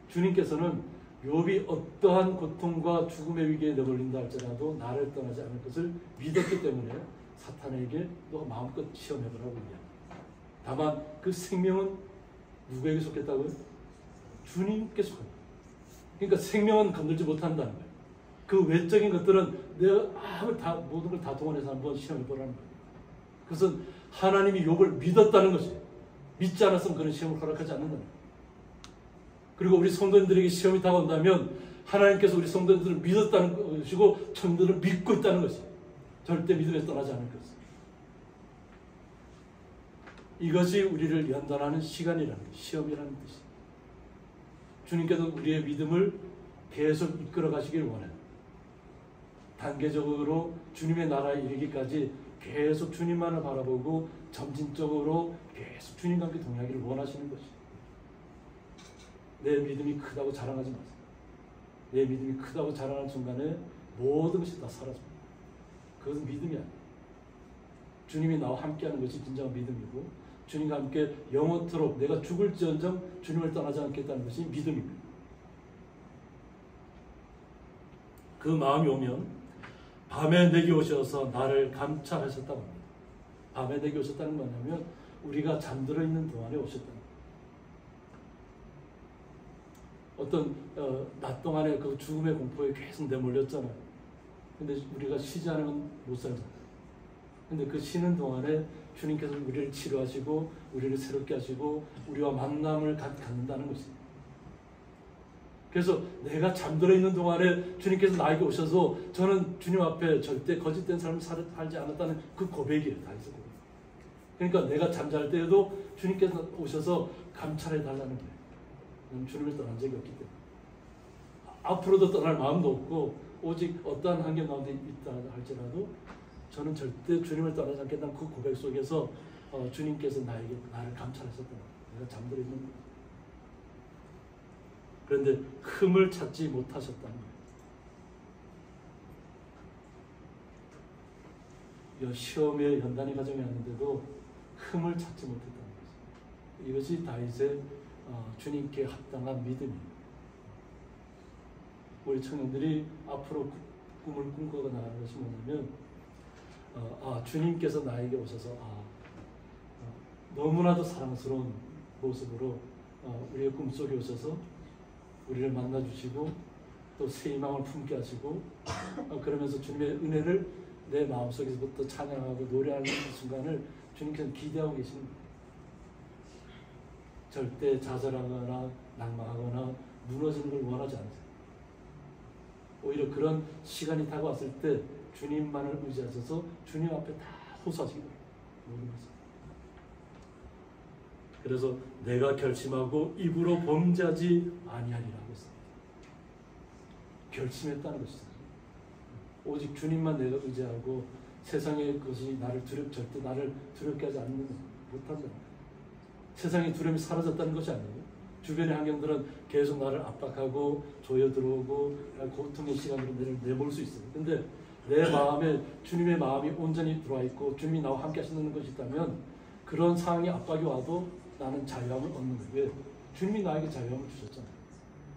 Speaker 1: 주님께서는 욥이 어떠한 고통과 죽음의 위기에 내몰린다 할지라도 나를 떠나지 않을 것을 믿었기 때문에 사탄에게 너 마음껏 시험해보라고 얘기합니다. 다만 그 생명은 누구에게 속했다고요? 주님께 속합니다. 그러니까 생명은 건들지 못한다는 거예요. 그 외적인 것들은 내가 모든 걸 다 동원해서 한번 시험해보라는 거예요. 그것은 하나님이 욥을 믿었다는 것이에요. 믿지 않았으면 그런 시험을 허락하지 않는다는 거예요. 그리고 우리 성도님들에게 시험이 다가온다면 하나님께서 우리 성도님들을 믿었다는 것이고 성도들을 믿고 있다는 것이에요. 절대 믿음에서 떠나지 않을 것입니다. 이것이 우리를 연단하는 시간이라는 거예요. 시험이라는 뜻이에요. 주님께서 우리의 믿음을 계속 이끌어 가시길 원해요. 단계적으로 주님의 나라에 이르기까지 계속 주님만을 바라보고 점진적으로 계속 주님과 함께 동행하기를 원하시는 것이에요. 내 믿음이 크다고 자랑하지 마세요. 내 믿음이 크다고 자랑하는 순간에 모든 것이 다 사라집니다. 그것은 믿음이 아니에요. 주님이 나와 함께하는 것이 진정한 믿음이고 주님과 함께 영원토록 내가 죽을지언정 주님을 떠나지 않겠다는 것이 믿음입니다. 그 마음이 오면 밤에 내게 오셔서 나를 감찰하셨다고 합니다. 밤에 내게 오셨다는 건 뭐냐면 우리가 잠들어 있는 동안에 오셨다는 거예요. 어떤 낮 동안에 그 죽음의 공포에 계속 내몰렸잖아요. 근데 우리가 쉬지 않으면 못 살잖아요. 근데 그 쉬는 동안에 주님께서 우리를 치료하시고 우리를 새롭게 하시고 우리와 만남을 갖는다는 것입니다. 그래서 내가 잠들어 있는 동안에 주님께서 나에게 오셔서 저는 주님 앞에 절대 거짓된 삶을 살지 않았다는 그 고백이에요. 다윗의 고백. 그러니까 내가 잠잘 때에도 주님께서 오셔서 감찰해 달라는 거예요. 나는 주님을 떠난 적이 없기 때문에 앞으로도 떠날 마음도 없고 오직 어떠한 환경 가운데 있다 할지라도 저는 절대 주님을 떠나지 않겠다는 그 고백 속에서 주님께서 나를 감찰하셨던 거예요. 내가 잠들어 있는 거예요. 그런데 흠을 찾지 못하셨다는 거예요. 시험의 연단의 과정이 왔는데도 흠을 찾지 못했다는 거죠. 이것이 다윗의 주님께 합당한 믿음입니다. 우리 청년들이 앞으로 꿈을 꿈꿔 나가는 것이 뭐냐면 주님께서 나에게 오셔서 너무나도 사랑스러운 모습으로 우리의 꿈속에 오셔서 우리를 만나주시고 또 새 희망을 품게 하시고 그러면서 주님의 은혜를 내 마음속에서부터 찬양하고 노래하는 순간을 주님께서 기대하고 계십니다. 절대 좌절하거나 낭망하거나 무너지는 걸 원하지 않으세요. 오히려 그런 시간이 다가왔을 때 주님만을 의지하셔서 주님 앞에 다 호소하시기 바랍니다. 모든 것을. 그래서 내가 결심하고 입으로 범죄하지 아니하리라고 했습니다. 결심했다는 것이죠. 오직 주님만 내가 의지하고 세상의 것이 절대 나를 두렵게 하지 않는 못한다. 세상의 두려움이 사라졌다는 것이 아니에요. 주변의 환경들은 계속 나를 압박하고 조여 들어오고 고통의 시간으로 내몰 수 있어요. 근데 내 마음에 주님의 마음이 온전히 들어와 있고 주님이 나와 함께 하시는 것이 있다면 그런 상황이 압박이 와도 나는 자유함을 얻는 거예요. 왜? 주님이 나에게 자유함을 주셨잖아요.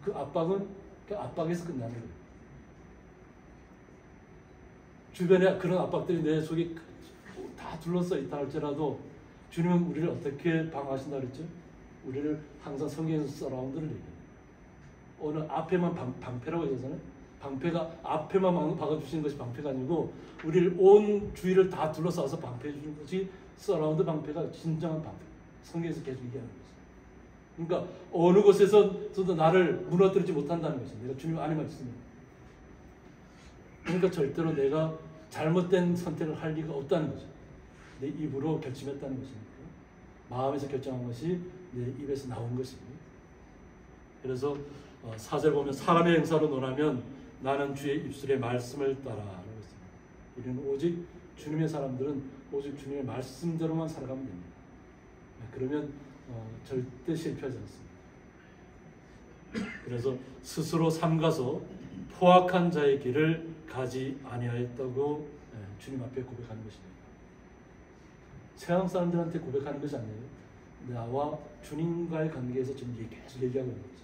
Speaker 1: 그 압박에서 끝나는 거예요. 주변에 그런 압박들이 내 속에 다 둘러싸여 있다 할지라도 주님은 우리를 어떻게 방어하신다 그랬죠? 우리를 항상 성경에서 서라운드를 얘기해요. 어느 앞에만 방패라고 얘기하잖아요. 방패가 앞에만 박아주시는 것이 방패가 아니고 우리를 온 주위를 다 둘러싸서 방패해 주는 것이 서라운드 방패가 진정한 방패. 성경에서 계속 얘기하는 거죠. 그러니까 어느 곳에서도 나를 무너뜨리지 못한다는 거죠. 내가 주님 안에만 있으면. 그러니까 절대로 내가 잘못된 선택을 할 리가 없다는 거죠. 내 입으로 결심했다는 것이니까. 마음에서 결정한 것이 내 입에서 나온 것입니다. 그래서 4절 보면 사람의 행사로 논하면 나는 주의 입술의 말씀을 따라 라고 했습니다. 우리는 오직 주님의 사람들은 오직 주님의 말씀대로만 살아가면 됩니다. 그러면 절대 실패하지 않습니다. 그래서 스스로 삼가서 포악한 자의 길을 가지 아니하였다고 주님 앞에 고백하는 것입니다. 세상 사람들한테 고백하는 것이 아니에요. 나와 주님과의 관계에서 지금 계속 얘기하고 있는 거죠.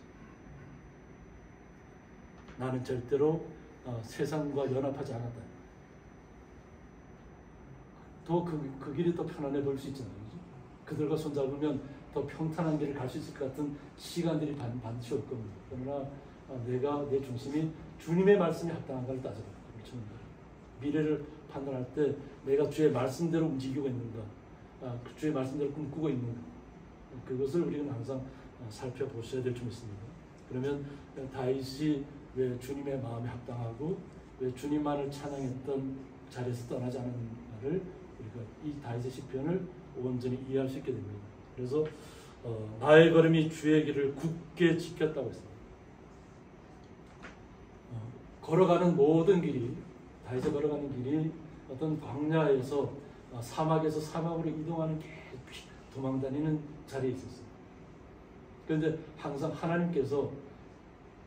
Speaker 1: 나는 절대로 세상과 연합하지 않았다. 더 그 길이 더 편안해 보일 수 있잖아요. 그죠? 그들과 손잡으면 더 평탄한 길을 갈 수 있을 것 같은 시간들이 반드시 올 겁니다. 그러나 내가 내 중심이 주님의 말씀이 합당한가를 따져봐요. 미래를 판단할 때 내가 주의 말씀대로 움직이고 있는가, 주의 말씀대로 꿈꾸고 있는가, 그것을 우리는 항상 살펴보셔야 될 줄 믿습니다. 그러면 다윗이 왜 주님의 마음에 합당하고 왜 주님만을 찬양했던 자리에서 떠나지 않았는가를 우리가 이 다윗의 시편을 온전히 이해할 수 있게 됩니다. 그래서 나의 걸음이 주의 길을 굳게 지켰다고 했습니다. 걸어가는 모든 길이, 다윗이 걸어가는 길이 어떤 광야에서 사막에서 사막으로 이동하는 도망다니는 자리에 있었어요. 그런데 항상 하나님께서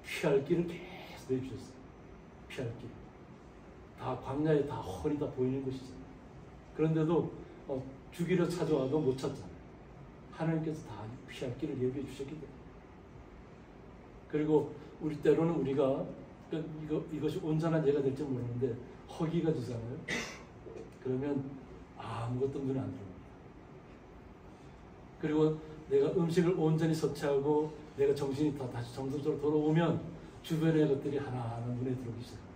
Speaker 1: 피할 길을 계속 내주셨어요. 피할 길. 다 광야에 다 훤히 다 보이는 것이잖아요. 그런데도 주기로 찾아와도 못 찾잖아요. 하나님께서 다 피할 길을 예비해 주셨기 때문에. 그리고 우리 때로는 우리가 이것이 온전한 예가 될지 모르는데 허기가 지잖아요. 그러면 아무것도 눈에 안 들어옵니다. 그리고 내가 음식을 온전히 섭취하고 내가 정신이 다시 정상적으로 돌아오면 주변의 것들이 하나하나 눈에 들어오기 시작합니다.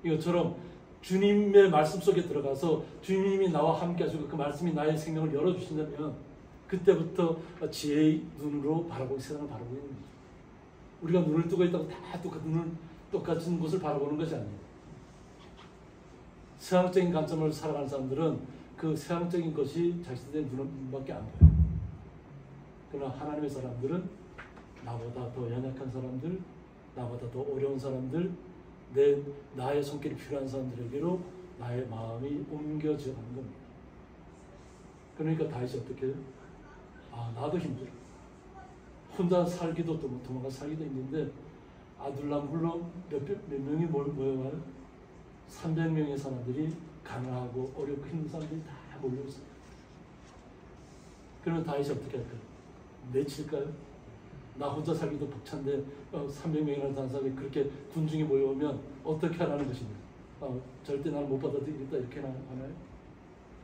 Speaker 1: 이것처럼 주님의 말씀 속에 들어가서 주님이 나와 함께 하시고 그 말씀이 나의 생명을 열어주신다면 그때부터 지혜의 눈으로 바라보고 세상을 바라보고 있는 거죠. 우리가 눈을 뜨고 있다고 다 똑같은 곳을 바라보는 것이 아니에요. 세상적인 관점으로 살아가는 사람들은 그 세상적인 것이 자신들의 눈밖에 안 보여요. 그러나 하나님의 사람들은 나보다 더 연약한 사람들, 나보다 더 어려운 사람들, 나의 손길이 필요한 사람들에게로 나의 마음이 옮겨져 가는 겁니다. 그러니까 다윗이 어떻게 해요? 나도 힘들어. 혼자 살기도 또 도망가 살기도 있는데 아둘람 굴로 몇 명이 모여와요? 300명의 사람들이 가난하고 어렵고 힘든 사람들이 다 몰려있어요. 그러면 다윗이 어떻게 할까요? 내칠까요? 나 혼자 살기도 벅찬데 300명이라는 사람이 그렇게 군중이 모여오면 어떻게 하라는 것입니까? 절대 나를 못 받아들이겠다 이렇게 하나요?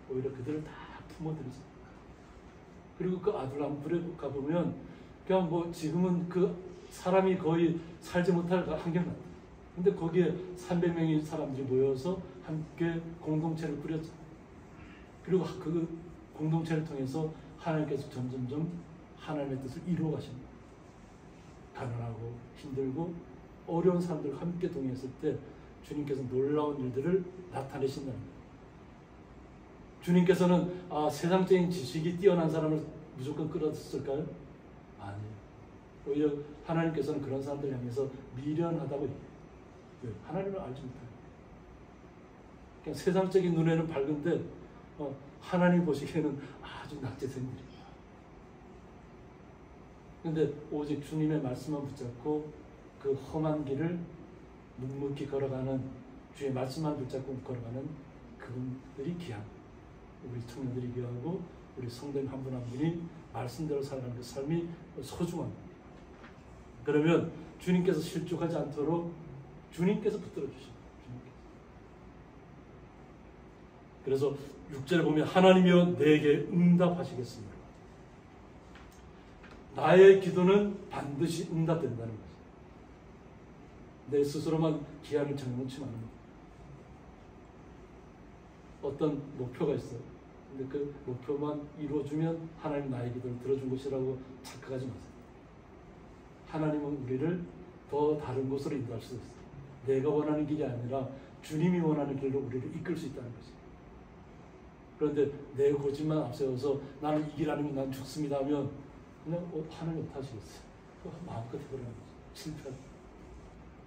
Speaker 1: 오히려 그들을 다 품어들이죠. 그리고 그 아둘람굴에 가보면 그냥 지금은 그 사람이 거의 살지 못할 환경 같아요. 근데 거기에 300명의 사람들이 모여서 함께 공동체를 꾸렸죠. 그리고 그 공동체를 통해서 하나님께서 점점점 하나님의 뜻을 이루어 가십니다. 가난하고 힘들고 어려운 사람들과 함께 동행했을 때 주님께서 놀라운 일들을 나타내신다는 거예요. 주님께서는 세상적인 지식이 뛰어난 사람을 무조건 끌어들였을까요? 아니에요. 오히려 하나님께서는 그런 사람들을 향해서 미련하다고 얘기해요. 왜? 하나님을 알지 못해요. 그냥 세상적인 눈에는 밝은데 하나님 보시기에는 아주 낙제생들이에요. 그런데 오직 주님의 말씀만 붙잡고 그 험한 길을 묵묵히 걸어가는 주의 말씀만 붙잡고 걸어가는 그분들이 귀한 우리 청년들이 귀하고 우리 성도님 한 분 한 분이 말씀대로 살아가는 그 삶이 소중합니다. 그러면 주님께서 실족하지 않도록 주님께서 붙들어 주십니다. 그래서 6절에 보면 하나님이여 내게 응답하시겠습니다. 나의 기도는 반드시 응답된다는 거죠. 내 스스로만 기한을 정해놓지 않는 거예요. 어떤 목표가 있어요. 근데 그 목표만 이루어주면 하나님 나의 기도를 들어준 것이라고 착각하지 마세요. 하나님은 우리를 더 다른 곳으로 인도할 수 있어요. 내가 원하는 길이 아니라 주님이 원하는 길로 우리를 이끌 수 있다는 거죠. 그런데 내 고집만 앞세워서 나는 이 길 아니면 난 죽습니다 하면 그냥 하나님 어떡하시겠어요? 마음껏 해버리는 거죠. 실패하죠.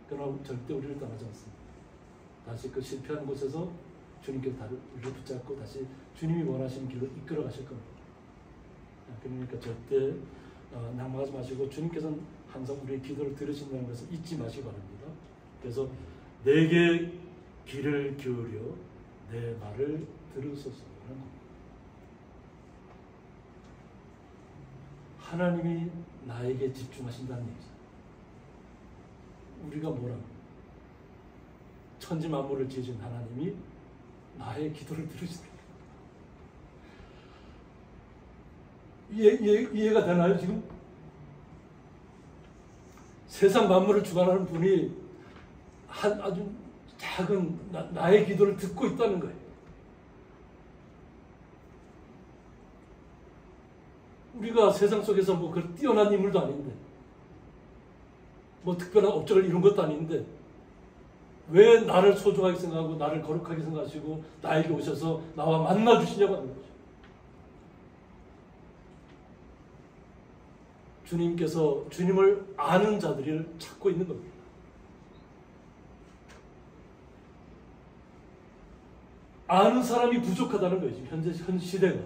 Speaker 1: 그러나 절대 우리를 떠나지 않습니다. 다시 그 실패하는 곳에서 주님께서 우리를 붙잡고 다시 주님이 원하시는 길로 이끌어 가실 겁니다. 그러니까 절대 낙망하지 마시고 주님께서는 항상 우리의 기도를 들으신다는 것을 잊지 마시기 바랍니다. 그래서 내게 귀를 기울여 내 말을 들으소서 하는 겁니다. 하나님이 나에게 집중하신다는 얘기죠. 우리가 뭐라고? 천지 만물을 지으신 하나님이 나의 기도를 들으신다. 이해가 되나요 지금? 세상 만물을 주관하는 분이 아주 작은 나의 기도를 듣고 있다는 거예요. 우리가 세상 속에서 그 뛰어난 인물도 아닌데 특별한 업적을 이룬 것도 아닌데 왜 나를 소중하게 생각하고 나를 거룩하게 생각하시고 나에게 오셔서 나와 만나 주시냐고 하는 거죠. 주님께서 주님을 아는 자들을 찾고 있는 겁니다. 아는 사람이 부족하다는 거예요. 현 시대가.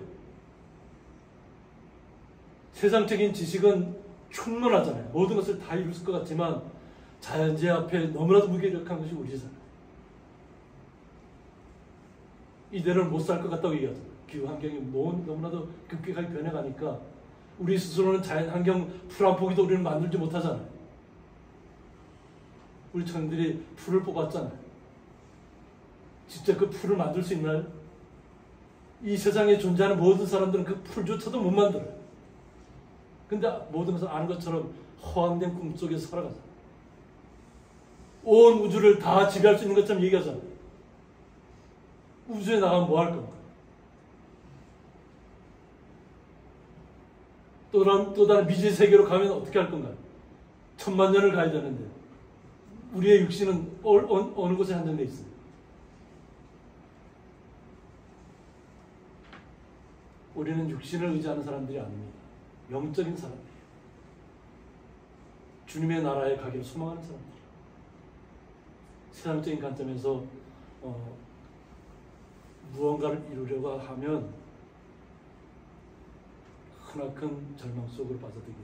Speaker 1: 세상적인 지식은 충분하잖아요. 모든 것을 다 이룰 것 같지만 자연재해 앞에 너무나도 무기력한 것이 우리잖아요. 이대로는 못 살 것 같다고 얘기하잖아요. 기후 환경이 너무나도 급격하게 변해가니까 우리 스스로는 자연 환경 풀 한 포기도 우리는 만들지 못하잖아요. 우리 청년들이 풀을 뽑았잖아요. 진짜 그 풀을 만들 수 있나요? 이 세상에 존재하는 모든 사람들은 그 풀조차도 못 만들어요. 근데 모든 것을 아는 것처럼 허황된 꿈속에서 살아가잖아요. 온 우주를 다 지배할 수 있는 것처럼 얘기하잖아요. 우주에 나가면 뭐 할 건가? 또 다른 미지 세계로 가면 어떻게 할 건가? 1000만 년을 가야 되는데 우리의 육신은 어느 곳에 한정되어 있습니다. 우리는 육신을 의지하는 사람들이 아닙니다. 영적인 사람이에요. 주님의 나라에 가기를 소망하는 사람들. 세상적인 관점에서 무언가를 이루려고 하면 크나큰 절망 속으로 빠져들게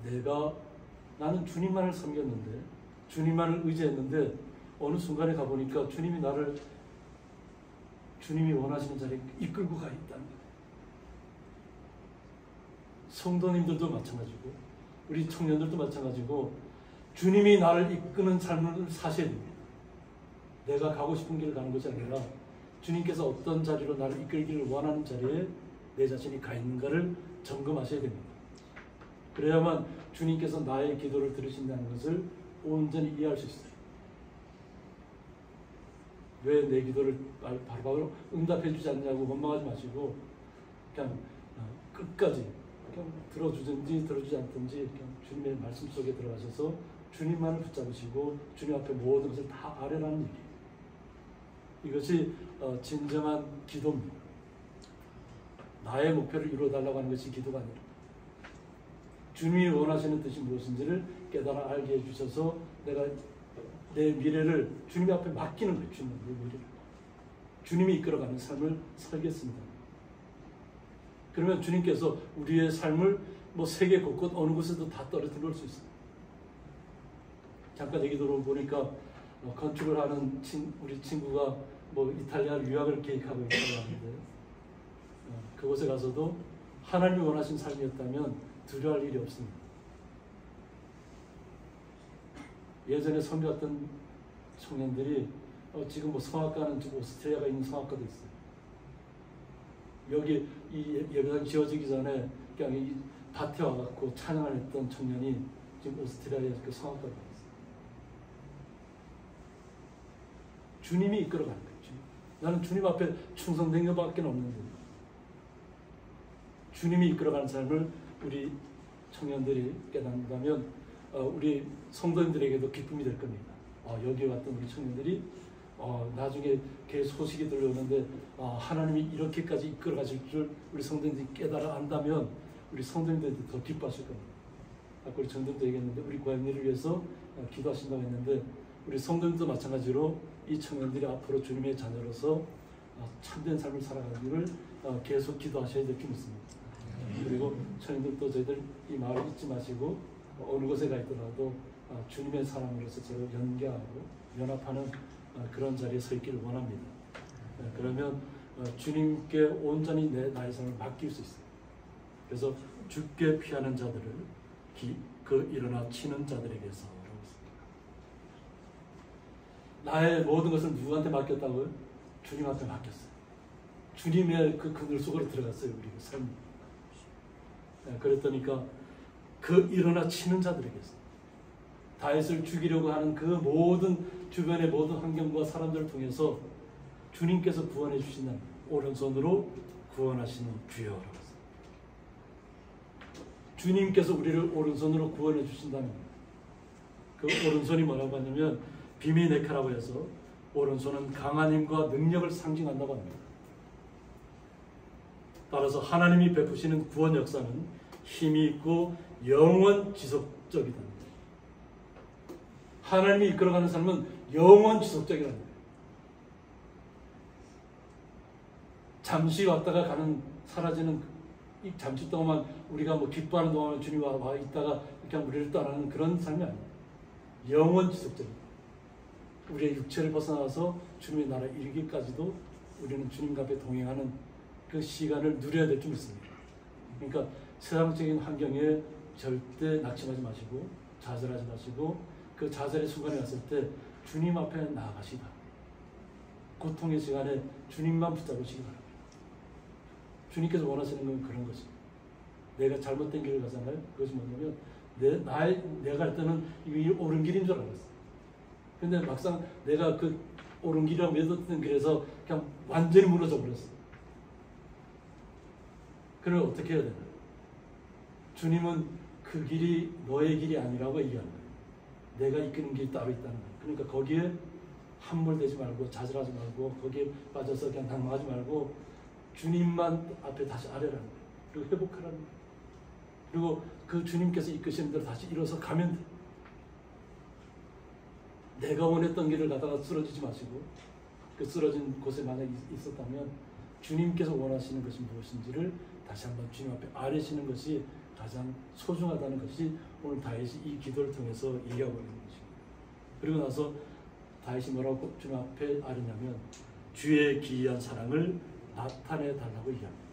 Speaker 1: 됩니다. 나는 주님만을 섬겼는데, 주님만을 의지했는데 어느 순간에 가보니까 주님이 원하시는 자리에 이끌고 가 있다는 거예요. 성도님들도 마찬가지고 우리 청년들도 마찬가지고 주님이 나를 이끄는 삶을 사셔야 됩니다. 내가 가고 싶은 길을 가는 것이 아니라 주님께서 어떤 자리로 나를 이끌기를 원하는 자리에 내 자신이 가 있는가를 점검하셔야 됩니다. 그래야만 주님께서 나의 기도를 들으신다는 것을 온전히 이해할 수 있어요. 왜 내 기도를 바로바로 응답해 주지 않냐고 원망하지 마시고 그냥 끝까지 그냥 들어주든지 들어주지 않든지 그냥 주님의 말씀 속에 들어가셔서 주님만을 붙잡으시고 주님 앞에 모든 것을 다 아뢰라는 얘기예요. 이것이 진정한 기도입니다. 나의 목표를 이루어달라고 하는 것이 기도가 아니라 주님이 원하시는 뜻이 무엇인지를 깨달아 알게 해주셔서 내가 내 미래를 주님 앞에 맡기는 거예요. 주님이 이끌어가는 삶을 살겠습니다. 그러면 주님께서 우리의 삶을 세계 곳곳 어느 곳에도 다 떨어뜨려 놓을 수 있어요. 잠깐 얘기 들어보니까 건축을 하는 우리 친구가 이탈리아 유학을 계획하고 있다고 하는데 그곳에 가서도 하나님이 원하신 삶이었다면 두려워할 일이 없습니다. 예전에 선교했던 청년들이 지금 성악가는 지금 오스트리아가 있는 성악가도 있어요. 여기 이 예배당이 지어지기 전에 그냥 이 밭에 와갖고 찬양을 했던 청년이 지금 오스트리아에 그 성악가가 있어요. 주님이 이끌어가는 거예요. 나는 주님 앞에 충성된 것밖에 없는데 주님이 이끌어가는 삶을 우리 청년들이 깨닫는다면 우리 성도님들에게도 기쁨이 될 겁니다. 여기 왔던 우리 청년들이 나중에 걔 소식이 들려오는데 하나님이 이렇게까지 이끌어 가실 줄 우리 성도님들이 깨달아 안다면 우리 성도님들도 더 기뻐하실 겁니다. 아까 우리 정도도 얘기했는데 우리 고향일을 위해서 기도하신다고 했는데 우리 성도님도 마찬가지로 이 청년들이 앞으로 주님의 자녀로서 참된 삶을 살아가기를 계속 기도하셔야 될 게 있습니다. 그리고 청년들도 저희들 이 마을을 잊지 마시고 어느 곳에 가 있더라도 주님의 사람으로서 서로 연계하고 연합하는 그런 자리에 서 있기를 원합니다. 그러면 주님께 온전히 나의 삶을 맡길 수 있어요. 그래서 죽게 피하는 자들을 일어나 치는 자들에게서 나의 모든 것을 누구한테 맡겼다고요? 주님 앞에 맡겼어요. 주님의 그 그늘 속으로 들어갔어요. 우리 삶이. 그랬더니까 일어나 치는 자들에게서 다윗을 죽이려고 하는 그 모든 주변의 모든 환경과 사람들을 통해서 주님께서 구원해 주신다는 오른손으로 구원하시는 주여라고 했어요. 주님께서 우리를 오른손으로 구원해 주신다는 그 오른손이 뭐라고 하냐면 비미네카라고 해서 오른손은 강한 힘과 능력을 상징한다고 합니다. 따라서 하나님이 베푸시는 구원 역사는 힘이 있고 영원 지속적이다. 하나님이 이끌어가는 삶은 영원 지속적이라는 거예요. 잠시 왔다가 가는 사라지는 이 잠시 동안 우리가 뭐 기뻐하는 동안 주님 와 있다가 그냥 우리를 떠나는 그런 삶이 아니에요. 영원 지속적인 우리의 육체를 벗어나서 주님의 나라에 이르기까지도 우리는 주님과 함께 동행하는 그 시간을 누려야 될 줄 믿습니다. 그러니까 세상적인 환경에 절대 낙심하지 마시고 좌절하지 마시고 그 좌절의 순간이 왔을 때 주님 앞에 나아가시다. 고통의 시간에 주님만 붙잡으시기 바랍니다. 주님께서 원하시는 건 그런 것입니다. 내가 잘못된 길을 가잖아요. 그것이 뭐냐면 내가 할 때는 이게 옳은 길인 줄 알았어. 근데 막상 내가 그 옳은 길이라고 믿었던 길에서 그냥 완전히 무너져 버렸어. 그럼 어떻게 해야 되나? 주님은 그 길이 너의 길이 아니라고 얘기하는 거예요. 내가 이끄는 길이 따로 있다는 거예요. 그러니까 거기에 함몰되지 말고 좌절하지 말고 거기에 빠져서 그냥 당황하지 말고 주님만 앞에 다시 아뢰라는 거예요. 그리고 회복하라는 거예요. 그리고 그 주님께서 이끄시는 대로 다시 일어서 가면 돼요. 내가 원했던 길을 가다가 쓰러지지 마시고 그 쓰러진 곳에 만약 있었다면 주님께서 원하시는 것이 무엇인지를 다시 한번 주님 앞에 아뢰시는 것이 가장 소중하다는 것이 오늘 다윗이 이 기도를 통해서 얘기하고 있는 것입니다. 그리고 나서 다윗이 뭐라고 주님 앞에 아뢰냐면 주의 기이한 사랑을 나타내 달라고 얘기합니다.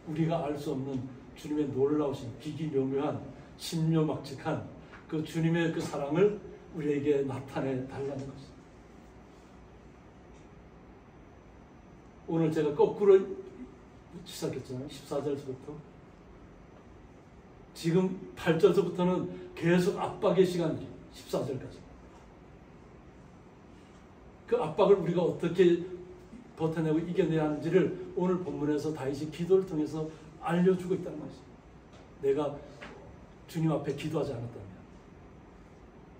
Speaker 1: 우리가 알 수 없는 주님의 놀라우신 기기묘묘한 신묘막측한 그 주님의 그 사랑을 우리에게 나타내 달라는 것입니다. 오늘 제가 거꾸로 시작했잖아요. 14절부터 지금 8절부터는 계속 압박의 시간이에요. 14절까지. 그 압박을 우리가 어떻게 버텨내고 이겨내야 하는지를 오늘 본문에서 다윗이 기도를 통해서 알려주고 있다는 것입니다. 내가 주님 앞에 기도하지 않았다면,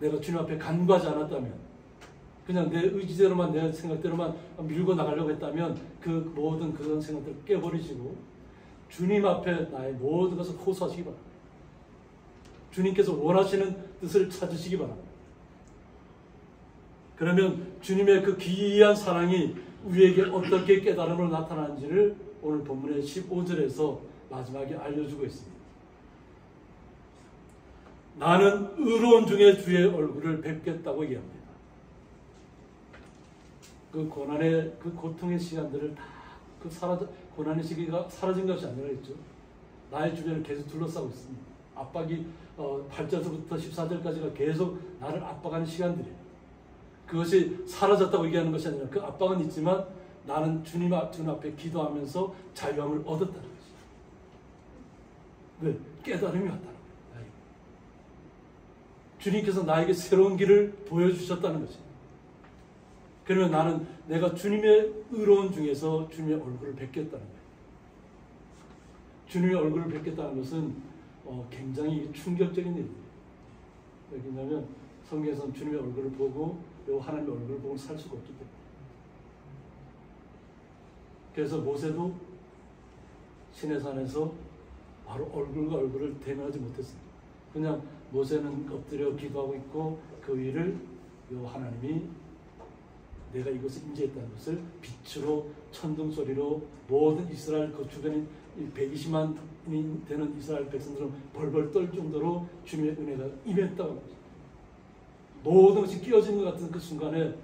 Speaker 1: 내가 주님 앞에 간구하지 않았다면, 그냥 내 의지대로만 내 생각대로만 밀고 나가려고 했다면 그 모든 그런 생각들을 깨버리시고 주님 앞에 나의 모든 것을 호소하시기 바랍니다. 주님께서 원하시는 뜻을 찾으시기 바랍니다. 그러면 주님의 그 기이한 사랑이 우리에게 어떻게 깨달음으로 나타나는지를 오늘 본문의 15절에서 마지막에 알려주고 있습니다. 나는 의로운 중에 주의 얼굴을 뵙겠다고 얘기합니다. 그 고난의 그 고통의 시간들을 다 그 고난의 시기가 사라진 것이 아니라 했죠. 나의 주변을 계속 둘러싸고 있습니다. 압박이 8절부터 14절까지가 계속 나를 압박하는 시간들이에요. 그것이 사라졌다고 얘기하는 것이 아니라 그 압박은 있지만 나는 주님 앞에 기도하면서 자유함을 얻었다는 것이죠. 왜? 깨달음이 왔다는 거예요. 주님께서 나에게 새로운 길을 보여주셨다는 것이에요. 그러면 나는 내가 주님의 의로운 중에서 주님의 얼굴을 뵙겠다는 거예요. 주님의 얼굴을 뵙겠다는 것은 굉장히 충격적인 일입니다. 왜냐하면 성경에서는 주님의 얼굴을 보고 또 하나님의 얼굴을 보고 살 수가 없기 때문에. 그래서 모세도 시내산에서 바로 얼굴과 얼굴을 대면하지 못했습니다. 그냥 모세는 엎드려 기도하고 있고 그 위를 요 하나님이 내가 이곳에 임재했다는 것을 빛으로 천둥 소리로 모든 이스라엘 그 주변인 120만이 되는 이스라엘 백성들은 벌벌 떨 정도로 주님의 은혜가 임했다고 합니다. 모든 것이 끼어진 것 같은 그 순간에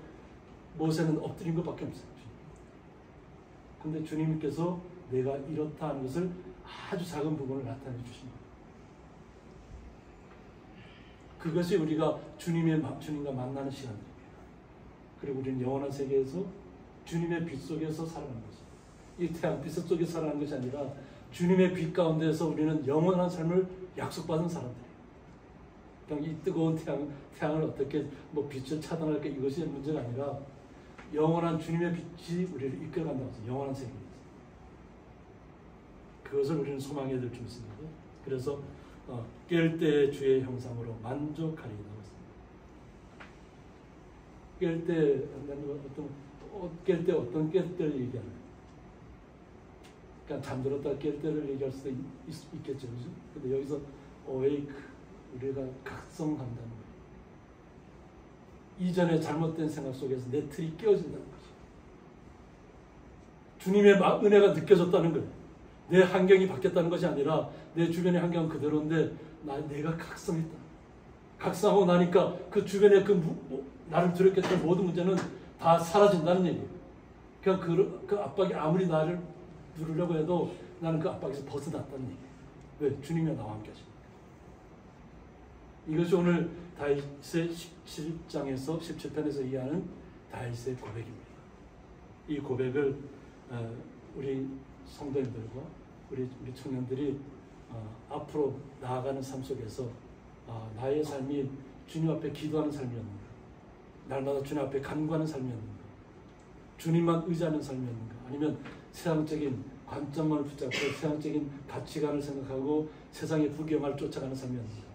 Speaker 1: 모세는 엎드린 것밖에 없어요. 그런데 주님께서 내가 이렇다 하는 것을 아주 작은 부분을 나타내 주십니다. 그것이 우리가 주님과 만나는 시간입니다. 그리고 우리는 영원한 세계에서 주님의 빛 속에서 살아가는 것입니다. 이 태양빛 속에 살아가는 것이 아니라 주님의 빛 가운데서 우리는 영원한 삶을 약속받은 사람들이에요. 그냥 이 뜨거운 태양을 어떻게 빛을 차단할까 이것이 문제가 아니라 영원한 주님의 빛이 우리를 이끌어간다고 해서 영원한 세계입니다. 그것을 우리는 소망해야 될 줄 믿습니다. 그래서 깰 때의 주의 형상으로 만족하리이다. 깰 때 어떤 깰 때를 얘기하나요? 그냥 잠들었다 깰 때를 얘기할 수도 있겠죠, 그죠? 근데 여기서 awake, 우리가 각성한다는 거예요. 이전에 잘못된 생각 속에서 내 틀이 깨어진다는 거죠. 주님의 은혜가 느껴졌다는 거예요. 내 환경이 바뀌었다는 것이 아니라 내 주변의 환경은 그대로인데 내가 각성했다. 각성하고 나니까 그 주변에 나를 두렵겠던 모든 문제는 다 사라진다는 얘기예요. 그냥 그 압박이 아무리 나를 누르려고 해도 나는 그 압박에서 벗어났다는 얘기예요. 왜? 주님이 나와 함께 하십니다. 이것이 오늘 다윗의 17장에서 17편에서 이해하는 다윗의 고백입니다. 이 고백을 우리 성도님들과 우리 청년들이 앞으로 나아가는 삶 속에서 나의 삶이 주님 앞에 기도하는 삶이었는가, 날마다 주님 앞에 간구하는 삶이었는가, 주님만 의지하는 삶이었는가, 아니면 세상적인 관점을 붙잡고 세상적인 가치관을 생각하고 세상의 부경을 쫓아가는 삶이었는가,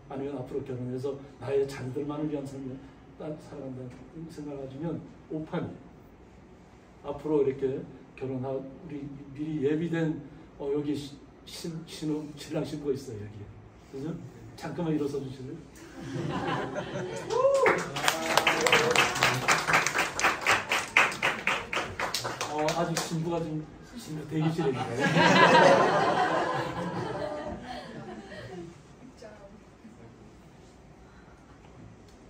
Speaker 1: 아니면 앞으로 결혼해서 나의 자녀들만을 위한 삶을 살아간다는 생각을 가지면 오판이에요. 앞으로 이렇게 결혼하고 우리 미리 예비된 여기 신랑 신부가 있어요. 여기. 그죠? 잠깐만 일어서 주실래요? 아직 신부가 좀 대기실에 있나요?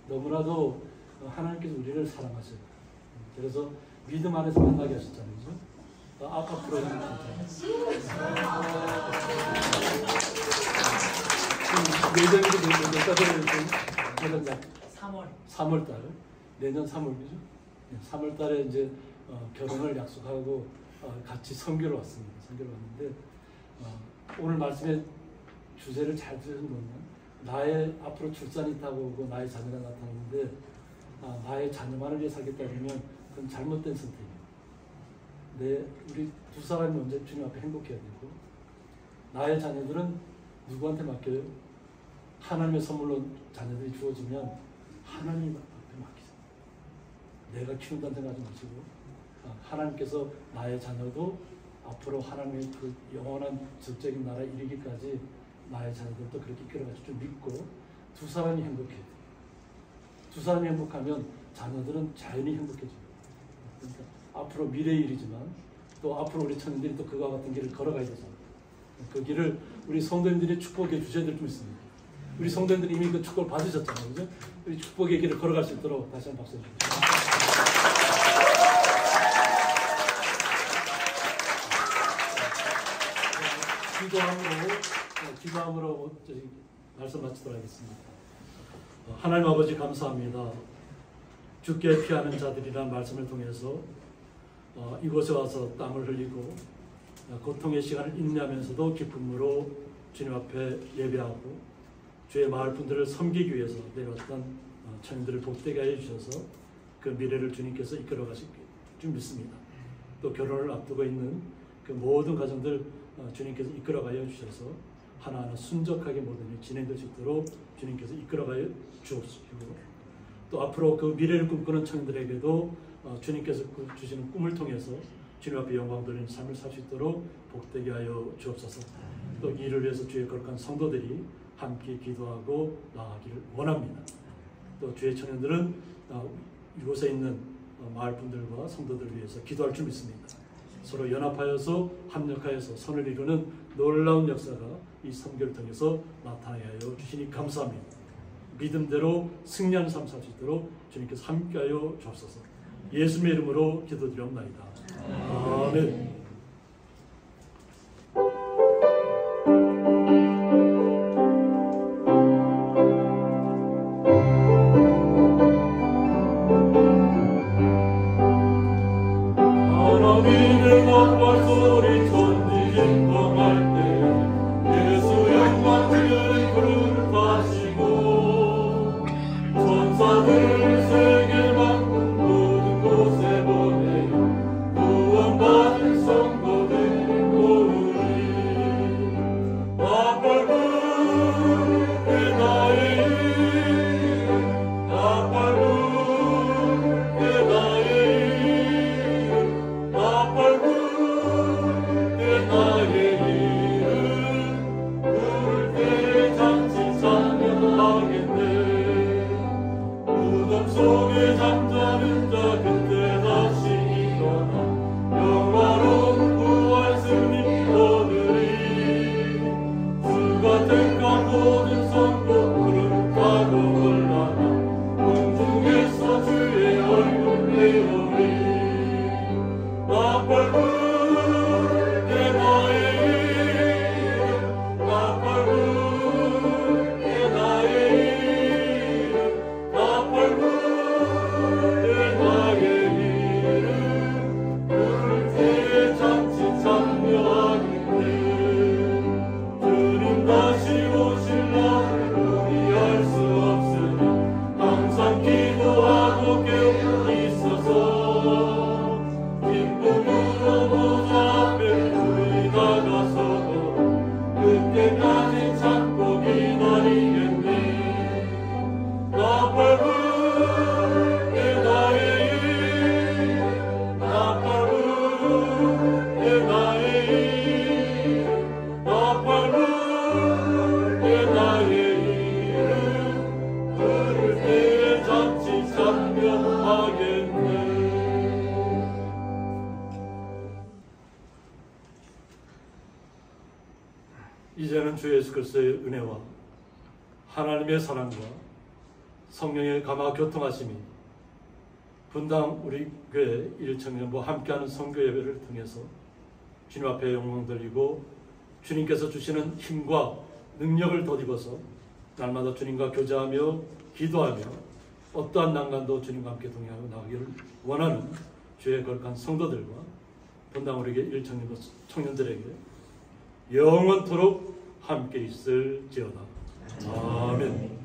Speaker 1: 너무나도 하나님께서 우리를 사랑하셔요. 그래서 믿음 안에서 만나게 하셨잖아요. 그죠? 앞으로 예정일이 몇 달? 3월달. 내년 3월, 그죠? 3월달에 이제 결혼을 약속하고 같이 선교를 왔습니다. 선교를 왔는데 오늘 말씀의 주제를 잘 들으신 분은 나의 앞으로 출산이 있다고 오고 나의 자녀가 나타나는데 나의 자녀만을 위해 살겠다 그러면 그건 잘못된 선택이에요. 우리 두 사람이 먼저 주님 앞에 행복해야 되고 나의 자녀들은 누구한테 맡겨요? 하나님의 선물로 자녀들이 주어지면 하나님 앞에 맡기세요. 내가 키운다는 생각하지 마시고 하나님께서 나의 자녀도 앞으로 하나님의 그 영원한 적적인 나라에 이르기까지 나의 자녀들도 그렇게 이끌어가지고 좀 믿고 두 사람이 행복해야 돼요. 두 사람이 행복하면 자녀들은 자연히 행복해져요. 그러니까 앞으로 미래의 일이지만 또 앞으로 우리 청년들이 또 그와 같은 길을 걸어가야 되잖아요. 그 길을 우리 성도님들이 축복해 주셔야 될 좀 있습니다. 우리 성도님들이 이미 그 축복을 받으셨잖아요. 그죠? 우리 축복의 길을 걸어갈 수 있도록 다시 한번 박수 해주십시오. 기도함으로 말씀 마치도록 하겠습니다. 하나님 아버지 감사합니다. 죽게 피하는 자들이라는 말씀을 통해서 이곳에 와서 땀을 흘리고 고통의 시간을 인내하면서도 기쁨으로 주님 앞에 예배하고 주의 마을 분들을 섬기기 위해서 내려왔던 청년들을 복되게 하여 주셔서 그 미래를 주님께서 이끌어 가실 줄 믿습니다. 또 결혼을 앞두고 있는 그 모든 가정들 주님께서 이끌어 가여 주셔서 하나하나 순적하게 모든 일이 진행될 수 있도록 주님께서 이끌어 가여 주옵시고 또 앞으로 그 미래를 꿈꾸는 청년들에게도 주님께서 주시는 꿈을 통해서 주님 앞에 영광 돌리는 삶을 살 수 있도록 복되게 하여 주옵소서. 또 이를 위해서 주의 거룩한 성도들이 함께 기도하고 나아가기를 원합니다. 또 주의 청년들은 이곳에 있는 마을 분들과 성도들을 위해서 기도할 줄 믿습니다. 서로 연합하여서 합력하여서 선을 이루는 놀라운 역사가 이 선교를 통해서 나타나게 하여 주시니 감사합니다. 믿음대로 승리하는 삶 살 수 있도록 주님께서 함께하여 주옵소서. 예수님의 이름으로 기도드리옵나이다. 아멘.
Speaker 6: 나의
Speaker 1: 이제는 주 예수 그리스도의 은혜와 하나님의 사랑과 성령의 감화 교통하심이 분당 우리 교회 일청년부와 함께하는 선교 예배를 통해서 주님 앞에 영광 돌리고 주님께서 주시는 힘과 능력을 덧입어서 날마다 주님과 교제하며 기도하며 어떠한 난간도 주님과 함께 동행하며 나가기를 원하는 주의 거룩한 성도들과 분당 우리 교회 일청년부 청년들에게 영원토록 함께 있을지어다. 아멘.